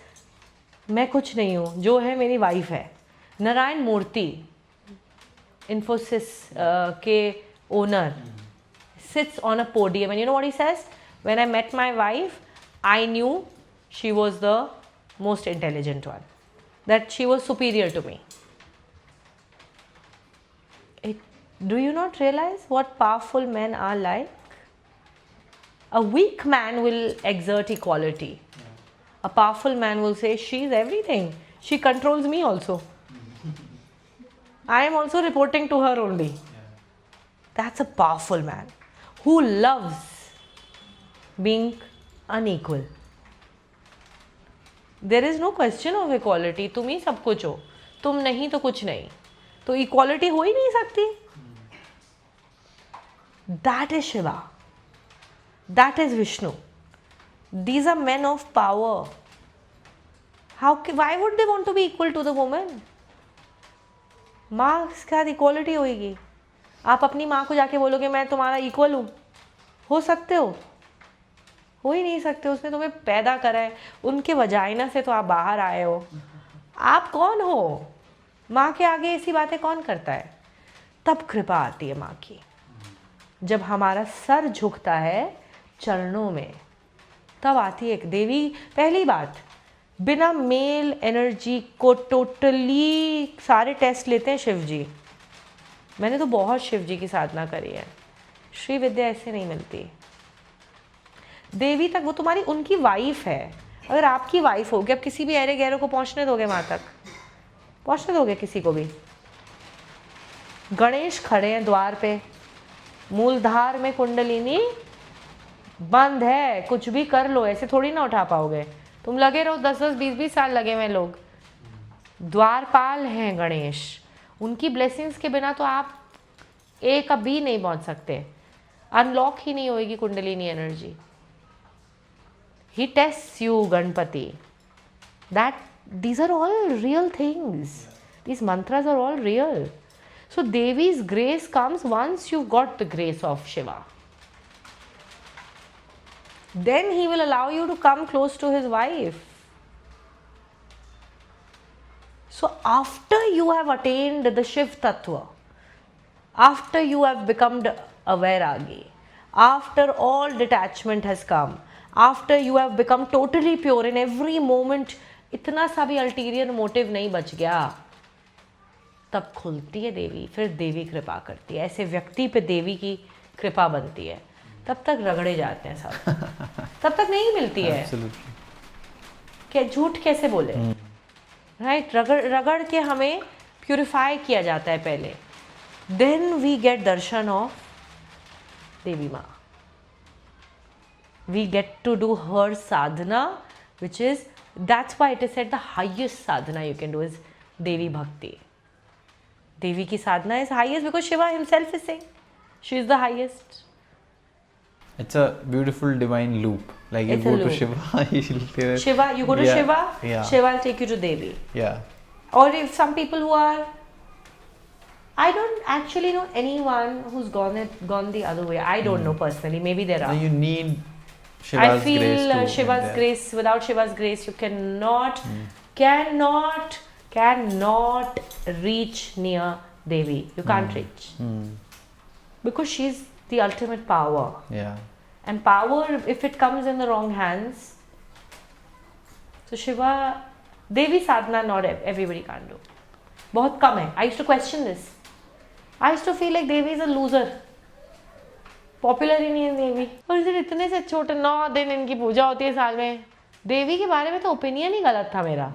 मैं कुछ नहीं हूँ, जो है मेरी वाइफ है। नारायण मूर्ति, इन्फोसिस के owner, sits on a podium and you know what he says? When I met my wife, I knew she was the most intelligent one, that she was superior to me. Do you not realize what powerful men are like? A weak man will exert equality. A powerful man will say, she is everything. She controls me also. I am also reporting to her only. That's a powerful man who loves being unequal. There is no question of equality. तुम ही सब कुछ हो, तुम नहीं तो कुछ नहीं, तो इक्वालिटी हो ही नहीं सकती. That is Shiva. That is Vishnu. These are men of power. Why would they want to be equal to the woman? माँ के साथ इक्वालिटी होगी. आप अपनी माँ को जाके बोलोगे मैं तुम्हारा इक्वल हूँ, हो सकते हो ही नहीं सकते. उसने तुम्हें पैदा करा है, उनके वजाइना से तो आप बाहर आए हो. आप कौन हो? माँ के आगे ऐसी बातें कौन करता है? तब कृपा आती है माँ की, जब हमारा सर झुकता है चरणों में. तब आती है एक देवी। पहली बात, बिना मेल एनर्जी को टोटली सारे टेस्ट लेते हैं शिव जी। मैंने तो बहुत शिव जी की साधना करी है, श्री विद्या ऐसे नहीं मिलती। देवी तक वो तुम्हारी उनकी वाइफ है। अगर आपकी वाइफ होगी, आप किसी भी ऐरे गैरों को पहुंचने दोगे वहां तक? पहुंचने दोगे किसी को भी? गणेश खड़े हैं द्वार पे, मूलधार में कुंडलिनी बंद है, कुछ भी कर लो, ऐसे थोड़ी ना उठा पाओगे। तुम लगे रहो 10-10, 20-20 साल लगे हुए लोग। द्वारपाल हैं गणेश, उनकी ब्लेसिंग्स के बिना तो आप एक अभी नहीं पहुंच सकते, अनलॉक ही नहीं होएगी kundalini energy. He tests you Ganpati, that these are all real things, these mantras are all real. So Devi's grace comes once you've got the grace of Shiva, then he will allow you to come close to his wife. So after you have attained the Shiv Tattva, after you have become a Vairagi, after all detachment has come, after you have become totally pure in every moment, इतना सा भी ulterior motive नहीं बच गया, तब खुलती है देवी। फिर देवी कृपा करती है, ऐसे व्यक्ति पे देवी की कृपा बनती है। तब तक रगड़े जाते हैं सब, तब तक नहीं मिलती है। क्या झूठ कैसे बोले, राइट? रगड़ के हमें प्यूरिफाई किया जाता है पहले, then we get darshan of Devi Maa. We get to do her sadhana, which is, that's why it is said the highest sadhana you can do is Devi Bhakti. Devi ki sadhana is highest because Shiva himself is saying she is the highest. It's a beautiful divine loop. Like you It's a go to loop. Shiva, he'll tell us- Shiva, you go to Yeah, Shiva, yeah. Shiva will take you to Devi. Yeah. Or if some people who are, I don't actually know anyone who's gone the other way. I don't know personally. Maybe there No, are. you need I Shiva's feel grace to Shiva's get there. grace. Without Shiva's grace, you cannot reach near Devi. You can't reach because she's the ultimate power. Yeah. And power, if it comes in the wrong hands, so Shiva, Devi sadhana, not everybody can't do. बहुत कम है. I used to question this. I used to feel like Devi is a loser. Popular ही नहीं है देवी। और इधर इतने से छोटे 9 दिन इनकी पूजा होती है साल में। देवी के बारे में तो ओपिनियन ही गलत था मेरा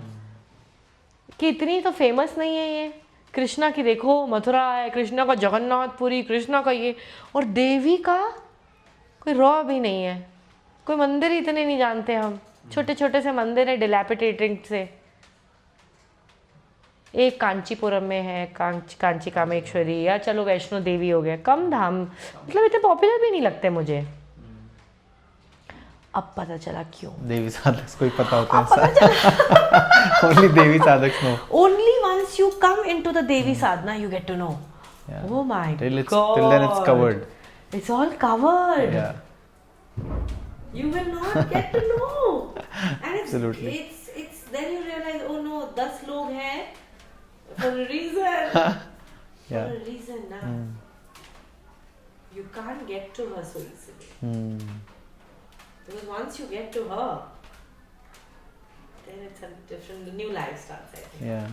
कि इतनी तो फेमस नहीं है ये। कृष्णा की देखो मथुरा है, कृष्णा का जगन्नाथपुरी, कृष्णा का ये, और देवी का कोई रॉ भी नहीं है। कोई मंदिर ही इतने नहीं जानते हम, छोटे छोटे से मंदिर है डिलैपिडेटेड से। एक कांचीपुरम में है, कांची कामेश्वरी, या चलो वैष्णो देवी हो गया, कम धाम, मतलब इतने पॉपुलर भी नहीं लगते मुझे। अब पता चला क्यों। देवी साधक को ही पता होता है। Only देवी साधक know. Only once you come into the Devi sadhana you get to know. Yeah. Oh my Till God. till then it's covered. It's all covered. Yeah. You will not get to know. And Absolutely. it's then you realize, oh no, 10 लोग हैं for a reason. For Yeah. a reason now. You can't get to her so easily. Because once you get to her, then it's a different, new life starts, I think. Yeah.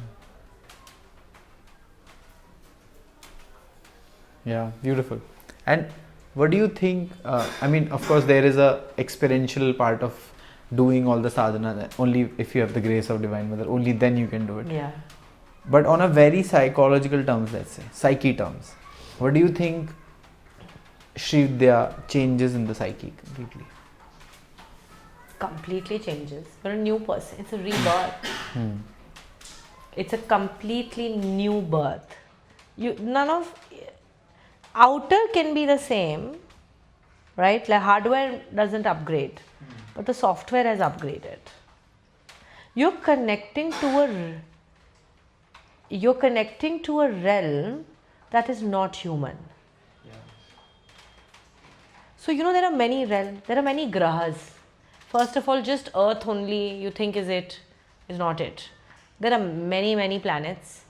Yeah, beautiful. And what do you think? I mean, of course, there is a experiential part of doing all the sadhana. That only if you have the grace of Divine Mother, only then you can do it. Yeah. But on a very psychological terms, let's say, psyche terms, what do you think Shri Vidya changes in the psyche completely? Completely changes. You're a new person. It's a rebirth. It's a completely new birth. None of outer can be the same, right? Like hardware doesn't upgrade, but the software has upgraded. You're connecting to a realm that is not human. So there are many realms, there are many grahas. First of all, just Earth only you think is not it. There are many, many planets.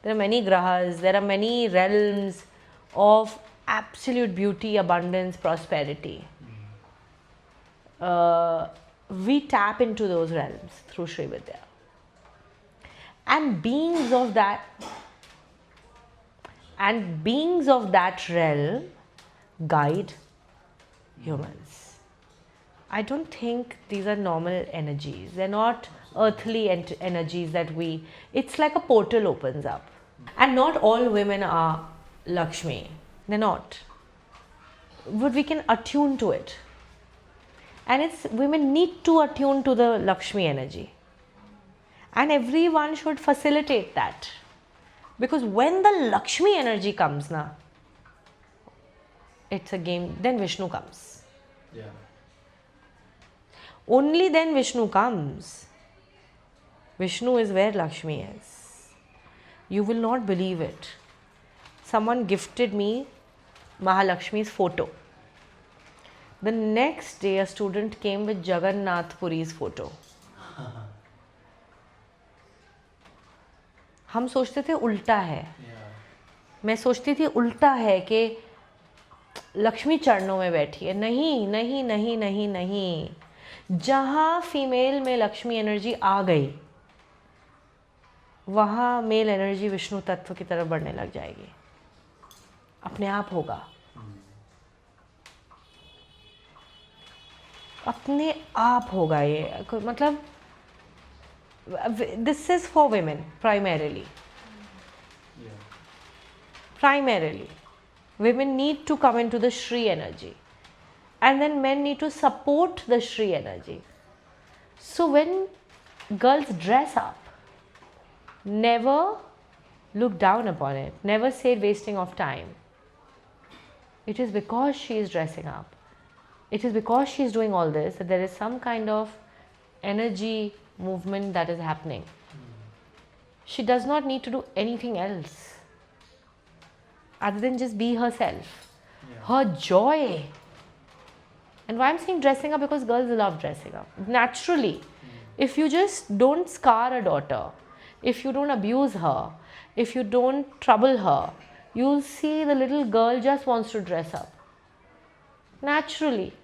There are many grahas. There are many realms of absolute beauty, abundance, prosperity. we tap into those realms through Sri Vidya. And beings of that realm guide humans. I don't think these are normal energies. They're not earthly energies that it's like a portal opens up. And not all women are Lakshmi. They're not. But we can attune to it. And women need to attune to the Lakshmi energy. And everyone should facilitate that. Because when the Lakshmi energy comes, it's a game, then Vishnu comes. Yeah. Only then Vishnu comes. Vishnu is where Lakshmi is. You will not believe it. Someone gifted me Mahalakshmi's photo. The next day, a student came with Jagannath Puri's photo. हम सोचते थे उल्टा है. मैं सोचती थी उल्टा है कि लक्ष्मी चरणों में बैठी है. नहीं नहीं नहीं नहीं नहीं. जहाँ फीमेल में लक्ष्मी एनर्जी आ गई, वहाँ मेल एनर्जी विष्णु तत्व की तरफ बढ़ने लग जाएगी. अपने आप होगा. अपने आप होगा ये. मतलब this is for women primarily. Primarily, women need to come into the Shri energy, and then men need to support the Shri energy. So when girls dress up, never look down upon it, never say wasting of time. It is because she is dressing up, it is because she is doing all this, that there is some kind of energy movement that is happening. She does not need to do anything else other than just be herself. Her joy. And why I'm saying dressing up, because girls love dressing up naturally. If you just don't scar a daughter, if you don't abuse her, if you don't trouble her, you'll see the little girl just wants to dress up naturally.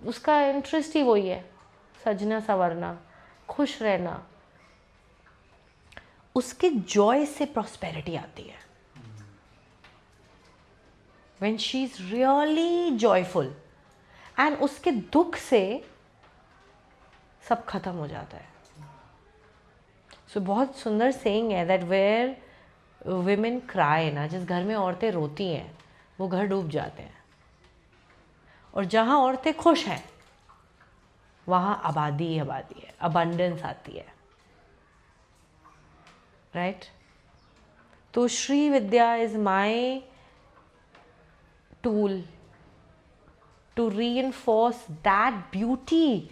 उसका interest ही वही है, सजना संवरना, खुश रहना. उसके Joy से prosperity आती है. When she is really joyful, and उसके दुख से सब खत्म हो जाता है. So बहुत सुंदर saying है that where women cry ना, जिस घर में औरतें रोती हैं वो घर डूब जाते हैं. और जहाँ औरतें खुश हैं वहाँ आबादी ही आबादी है, अबंडेंस आती है. राइट? तो Shri Vidya is my tool to reinforce that beauty,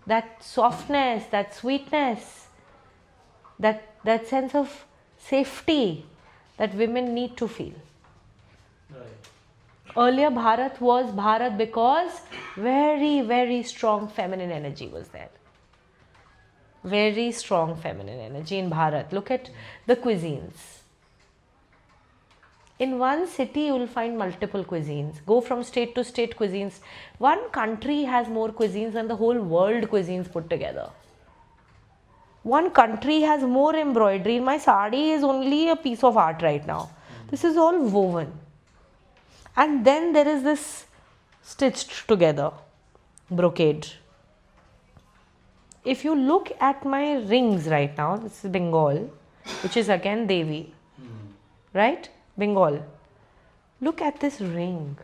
that softness, that sweetness, that sense of safety that women need to feel. Right. Earlier Bharat was Bharat because very, very strong feminine energy was there. Very strong feminine energy in Bharat. Look at the cuisines. In one city you will find multiple cuisines. Go from state to state cuisines. One country has more cuisines than the whole world cuisines put together. One country has more embroidery. My sari is only a piece of art right now. This is all woven. And then there is this stitched together brocade. If you look at my rings right now, this is Bengal, which is again Devi, right? Bengal. Look at this ring.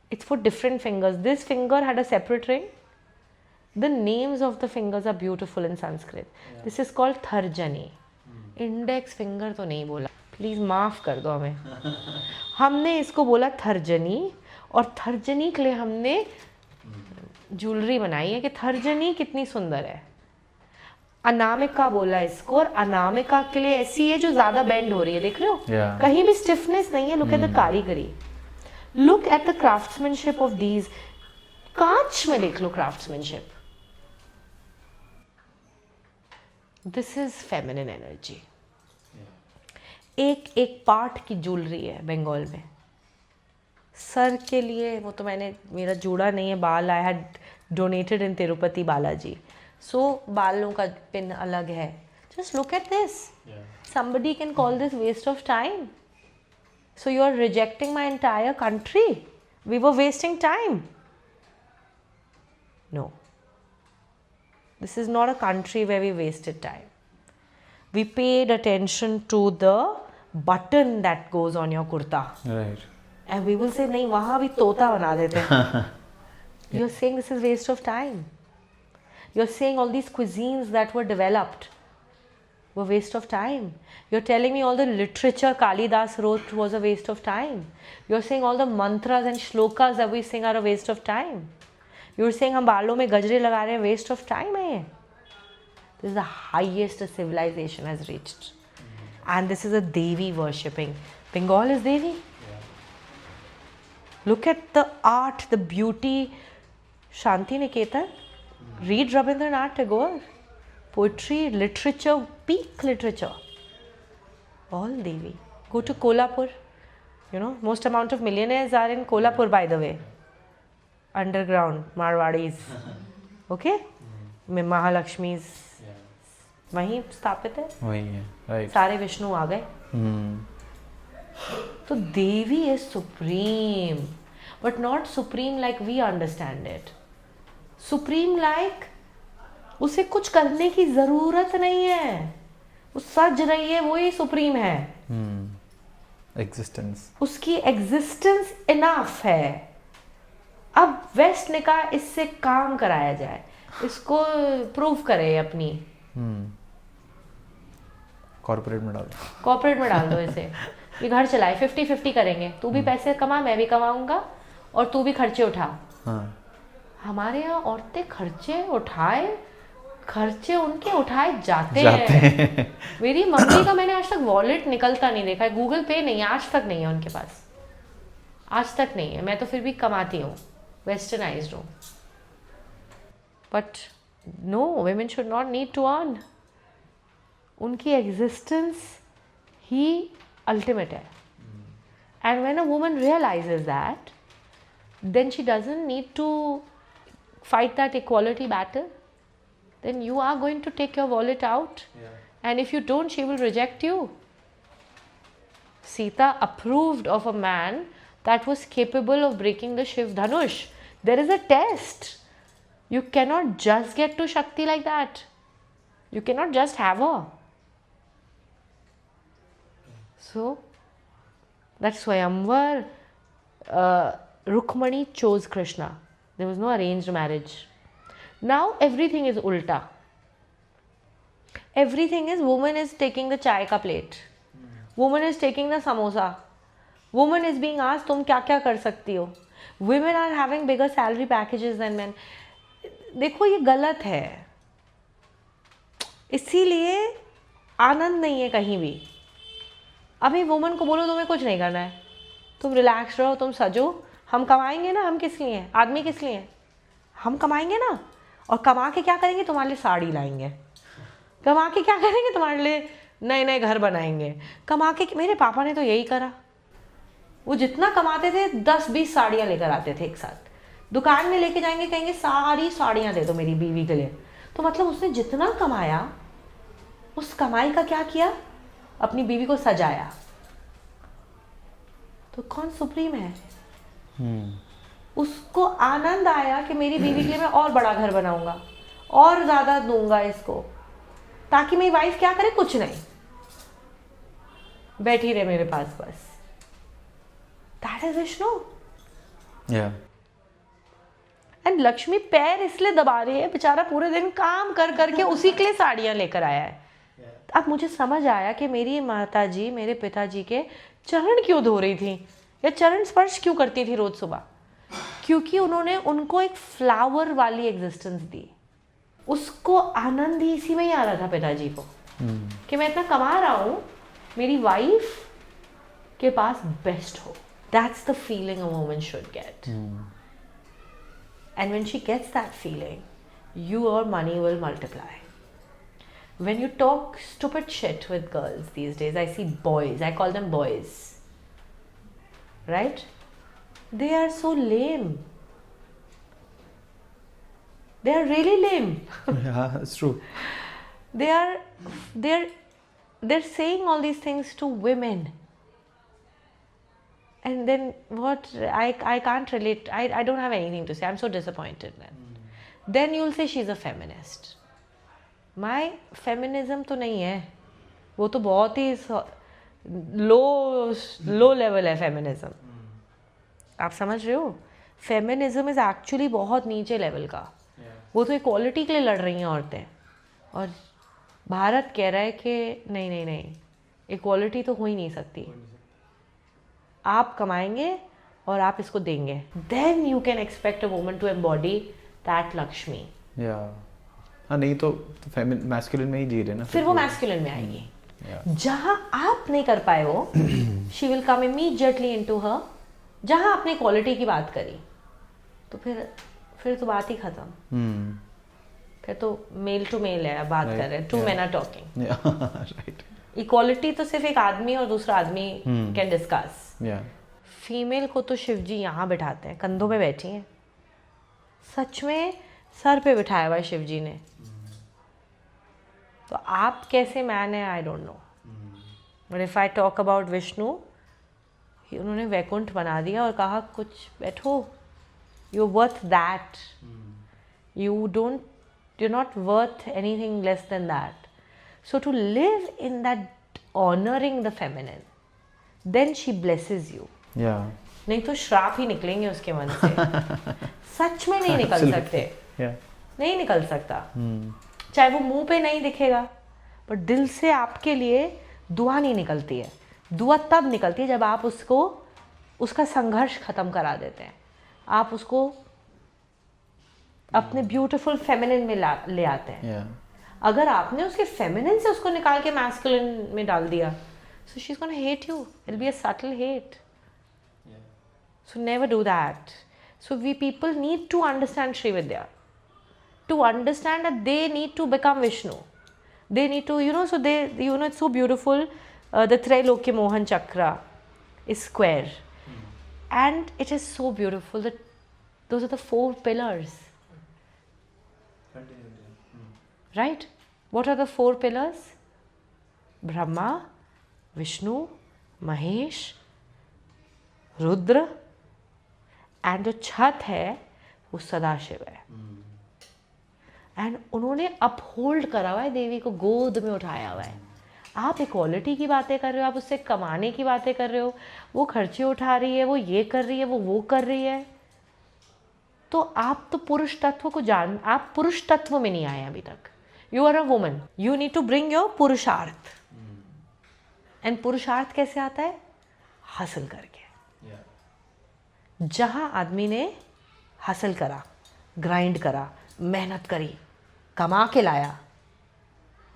It's for different fingers. This finger had a separate ring. The names of the fingers are beautiful in Sanskrit. Yeah. This is called Tharjani. Index finger तो नहीं बोला. Please माफ कर दो हमें. हमने इसको बोला थर्जनी, और थर्जनी के लिए हमने ज्वेलरी बनाई है कि थर्जनी कितनी सुंदर है. अनामिका बोला इसको, और अनामिका के लिए ऐसी है जो ज्यादा बेंड हो रही है. देख रहे हो? Yeah. कहीं भी स्टिफनेस नहीं है. Look at the karigari. Look at the craftsmanship of these. कांच में देख लो craftsmanship. This is feminine energy. एक एक पार्ट की ज्वेलरी है बंगाल में. सर के लिए वो तो मैंने, मेरा जोड़ा नहीं है बाल, आई हैड डोनेटेड इन तिरुपति बालाजी, सो बालों का पिन अलग है. Just look at this. somebody can call this waste of time. So you are rejecting my entire country. We were wasting time. No. This is not a country where we wasted time. We paid attention to the button that goes on your kurta. Right. And we will say, नहीं वहाँ भी तोता बना देते हैं. You're saying this is waste of time. You're saying all these cuisines that were developed were waste of time. You're telling me all the literature Kalidas wrote was a waste of time. You're saying all the mantras and shlokas that we sing are a waste of time. You're saying हम बालों में गजरे लगा रहे हैं, waste of time है ये. This is the highest a civilization has reached. And this is a Devi worshipping. Bengal is Devi. Look at the art, the beauty. Shanti Niketan. Read Rabindranath Tagore. Poetry, literature, peak literature. All Devi. Go to Kolhapur. You know, most amount of millionaires are in Kolhapur, by the way. Underground, Marwadis. Okay? Mahalakshmi's वहीं स्थापित है. वही है. Right. सारे विष्णु आ गए. तो देवी is supreme, but not supreme like we understand it. Supreme like उसे कुछ करने की जरूरत नहीं है, वो सज रही है, वो ही सुप्रीम है. Existence. उसकी एग्जिस्टेंस इनफ है. अब वेस्ट ने कहा इससे काम कराया जाए, इसको प्रूव करे अपनी. कॉर्पोरेट में डाल. कॉर्पोरेट में डाल दो इसे. ये घर चलाए, 50-50 करेंगे. तू भी पैसे कमा, मैं भी कमाऊंगा, और तू भी खर्चे उठा. हाँ. हमारे यहाँ औरतें खर्चे उठाए, खर्चे उनके उठाए जाते हैं. मेरी मम्मी का मैंने आज तक वॉलेट निकलता नहीं देखा है. गूगल पे नहीं, आज तक नहीं है उनके पास, आज तक नहीं है. मैं तो फिर भी कमाती हूँ, वेस्टर्नाइज्ड हूँ. But no, women should not need to earn. उनकी एग्जिस्टेंस ही अल्टीमेट है. And when a woman realises that, then she doesn't need to fight that equality battle. Then you are going to take your wallet out. And if you don't, she will reject you. Sita approved of a man that was capable of breaking the Shiv Dhanush. There is a test. You cannot just get to Shakti like that. You cannot just have her. So, that Swayamvar, Rukmani chose Krishna. There was no arranged marriage. Now everything is ulta. Everything is, woman is taking the chai ka plate. Woman is taking the samosa. Woman is being asked, तुम क्या क्या कर सकती हो. Women are having bigger salary packages than men. देखो ये गलत है. इसीलिए आनंद नहीं है कहीं भी. अभी वुमन को बोलो तुम्हें कुछ नहीं करना है, तुम रिलैक्स रहो, तुम सजो, हम कमाएंगे ना. हम किस लिए हैं? आदमी किस लिए हैं? हम कमाएंगे ना, और कमा के क्या करेंगे? तुम्हारे लिए साड़ी लाएंगे. कमा के क्या करेंगे? तुम्हारे लिए नए नए घर बनाएंगे. कमा के, मेरे पापा ने तो यही करा. वो जितना कमाते थे 10-20 साड़ियाँ लेकर आते थे एक साथ. दुकान में लेके जाएंगे, कहेंगे सारी साड़ियाँ दे दो मेरी बीवी के लिए. तो मतलब उसने जितना कमाया, उस कमाई का क्या किया? अपनी बीवी को सजाया. तो कौन सुप्रीम है? उसको आनंद आया कि मेरी बीवी के लिए मैं और बड़ा घर बनाऊंगा, और ज्यादा दूंगा इसको, ताकि मेरी वाइफ क्या करे? कुछ नहीं, बैठी रहे मेरे पास बस. That is Vishnu. And Lakshmi पैर इसलिए दबा रही है, बेचारा पूरे दिन काम कर करके उसी के लिए साड़ियां लेकर आया है. अब मुझे समझ आया कि मेरी माता जी मेरे पिताजी के चरण क्यों धो रही थी, या चरण स्पर्श क्यों करती थी रोज सुबह. क्योंकि उन्होंने उनको एक फ्लावर वाली एग्जिस्टेंस दी. उसको आनंद ही इसी में ही आ रहा था पिताजी को, कि मैं इतना कमा रहा हूँ, मेरी वाइफ के पास बेस्ट हो. That's the feeling a woman should get. And when she gets that feeling, your money will multiply. When you talk stupid shit with girls these days, I see boys, I call them boys, right? they are so lame. They are really lame. Yeah, that's true. They're saying all these things to women. And then what? I can't relate. I don't have anything to say. I'm so disappointed then. Then you'll say she's a feminist. My feminism तो नहीं है, वो तो बहुत ही low level है feminism. आप समझ रहे हो? फेमिनिज्म इज एक्चुअली बहुत नीचे लेवल का. वो तो इक्वालिटी के लिए लड़ रही हैं औरतें, और भारत कह रहा है कि नहीं नहीं नहीं, इक्वालिटी तो हो ही नहीं सकती. आप कमाएंगे और आप इसको देंगे, then you can expect a woman to embody that Lakshmi. Yeah. हाँ, नहीं तो मैस्कुलिन में ही जी रहे ना. फिर वो मैस्कुलिन में आएगी. जहां आप नहीं कर पाए वो, she will come immediately into हर. जहां आपने क्वालिटी की बात करी, तो फिर तो बात ही खत्म. फिर तो मेल टू मेल है, बात कर रहे हैं, two men are talking. Right. Equality तो सिर्फ एक आदमी और दूसरा आदमी कैन डिस्कस. फीमेल को तो शिव जी यहाँ बिठाते हैं, कंधों पे बैठी हैं. सच में सर पे बिठाया हुआ है शिव जी ने. तो आप कैसे मैन है, I don't know. But if I talk about Vishnu, उन्होंने वैकुंठ बना दिया और कहा कुछ बैठो, you worth that. you're not worth anything less than that. So to live in that honoring the feminine, then she blesses you. Yeah. नहीं तो श्राप ही निकलेंगे उसके मन से. सच में नहीं निकल सकते. नहीं निकल सकता. चाहे वो मुंह पे नहीं दिखेगा, पर दिल से आपके लिए दुआ नहीं निकलती है. दुआ तब निकलती है जब आप उसका संघर्ष खत्म करा देते हैं. आप उसको अपने ब्यूटीफुल फेमिनिन में ले आते हैं. अगर आपने उसके फेमिनिन से उसको निकाल के मैस्कुलिन में डाल दिया, so she's gonna hate you. It'll be a subtle hate. So never do that. So we people need to understand Sri Vidya, to understand that they need to become Vishnu. They need to, so it's so beautiful. The Trailokya Mohan Chakra is square, and it is so beautiful that those are the 4 pillars. Right? What are the 4 pillars? Brahma, Vishnu, Mahesh, Rudra, and जो छत है वो सदाशिव है. And उन्होंने uphold करा हुआ है, देवी को गोद में उठाया हुआ है. आप इक्वालिटी की बातें कर रहे हो, आप उससे कमाने की बातें कर रहे हो, वो खर्चे उठा रही है, वो ये कर रही है, वो कर रही है. तो आप तो पुरुष तत्व को आप पुरुष तत्व में नहीं आए अभी तक. You are a woman, you need to bring your purusharth. And पुरुषार्थ कैसे आता है? हासिल करके. जहां आदमी ने हासिल करा, ग्राइंड करा, मेहनत करी, कमा के लाया,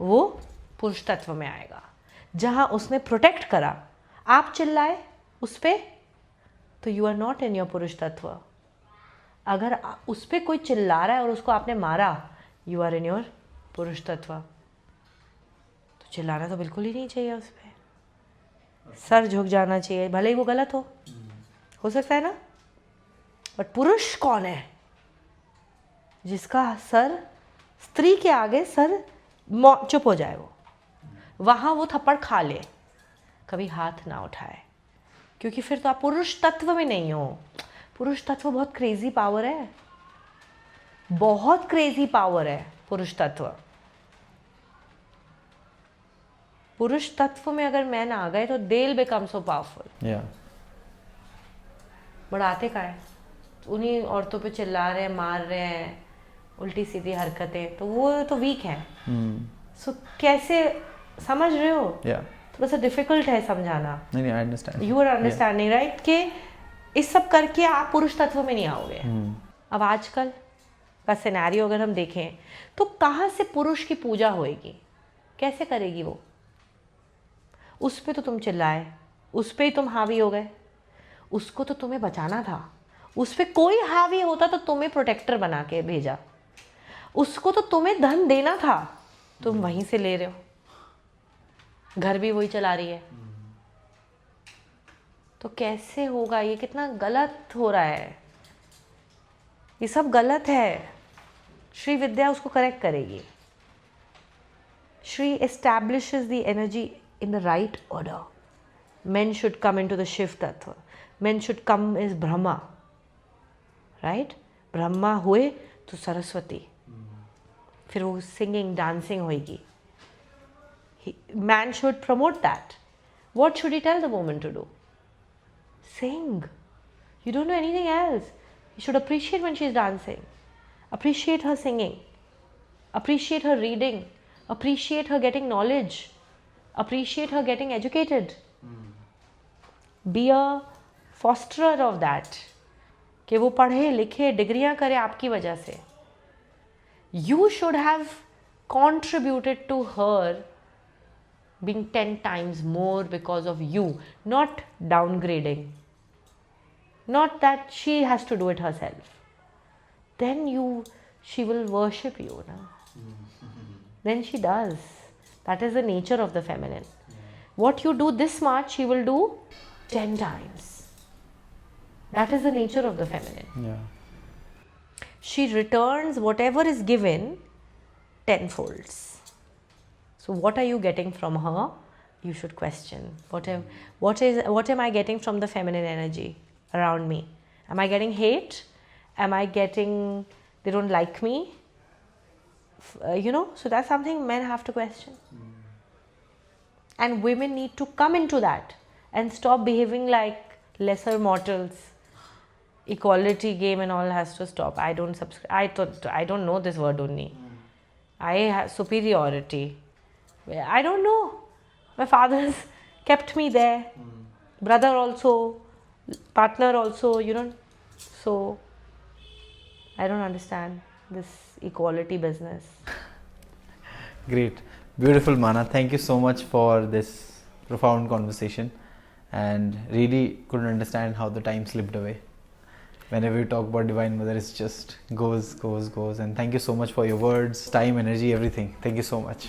वो पुरुष तत्व में आएगा. जहां उसने प्रोटेक्ट करा, आप चिल्लाए उस पर, तो you are not in your purush tattva. अगर उस पर कोई चिल्ला रहा है और उसको आपने मारा, you are in your purush तत्व. तो चिल्लाना तो बिल्कुल ही नहीं चाहिए उस पर. सर झुक जाना चाहिए, भले ही वो गलत हो सकता है ना. बट पुरुष कौन है? जिसका सर, स्त्री के आगे सर चुप हो जाए, वहाँ वो थप्पड़ खा ले, कभी हाथ ना उठाए, क्योंकि फिर तो आप पुरुष तत्व में नहीं हो. पुरुष तत्व बहुत क्रेजी पावर है, बहुत क्रेजी पावर है पुरुष तत्व. पुरुष तत्व में अगर मैन आ गए तो they'll become so powerful. बढ़ाते का है, उन्हीं औरतों पे चिल्ला रहे हैं, मार रहे हैं, उल्टी सीधी हरकतें, तो वो तो वीक है. सो कैसे समझ रहे हो? थोड़ा सा डिफिकल्ट है समझाना. नहीं, I understand. You are understanding, right? कि इस सब करके आप पुरुष तत्व में नहीं आओगे. अब आजकल का सिनेरियो अगर हम देखें, तो कहाँ से पुरुष की पूजा होएगी? कैसे करेगी वो? उस पे तो तुम चिल्लाए, उस पे ही तुम हावी हो गए. उसको तो तुम्हें बचाना था. उस पे कोई हावी होता तो तुम्हें प्रोटेक्टर बना के भेजा. उसको तो तुम्हें धन देना था, तुम वहीं से ले रहे हो. घर भी वही चला रही है. तो कैसे होगा? ये कितना गलत हो रहा है, ये सब गलत है। श्री विद्या उसको करेक्ट करेगी. Shri establishes the energy in the right order. Men should come into the Shiv Tattva. Men should come as Brahma. Right? Brahma हुए तो सरस्वती. फिर वो singing, dancing होएगी. Man should promote that. What should he tell the woman to do? Sing. You don't know anything else. You should appreciate when she's dancing. Appreciate her singing. Appreciate her reading. Appreciate her getting knowledge. Appreciate her getting educated. Be a fosterer of that. कि वो पढ़े लिखे डिग्रियां करे आपकी वजह से. You should have contributed to her being 10 times more because of you, not downgrading. Not that she has to do it herself. Then she will worship you. Na? Then she does. That is the nature of the feminine. What you do this much, she will do 10 times. That is the nature of the feminine. Yeah. She returns whatever is given tenfolds. So what are you getting from her? You should question. What am I getting from the feminine energy around me? Am I getting hate? Am I getting they don't like me? So that's something men have to question. And women need to come into that and stop behaving like lesser mortals. Equality game and all has to stop. I don't subscribe. I don't know this word only. I have superiority. I don't know. My father's kept me there. Brother also, partner also, So, I don't understand this equality business. Great. Beautiful, Mana. Thank you so much for this profound conversation, and really couldn't understand how the time slipped away. Whenever you talk about Divine Mother, it just goes. And thank you so much for your words, time, energy, everything. Thank you so much.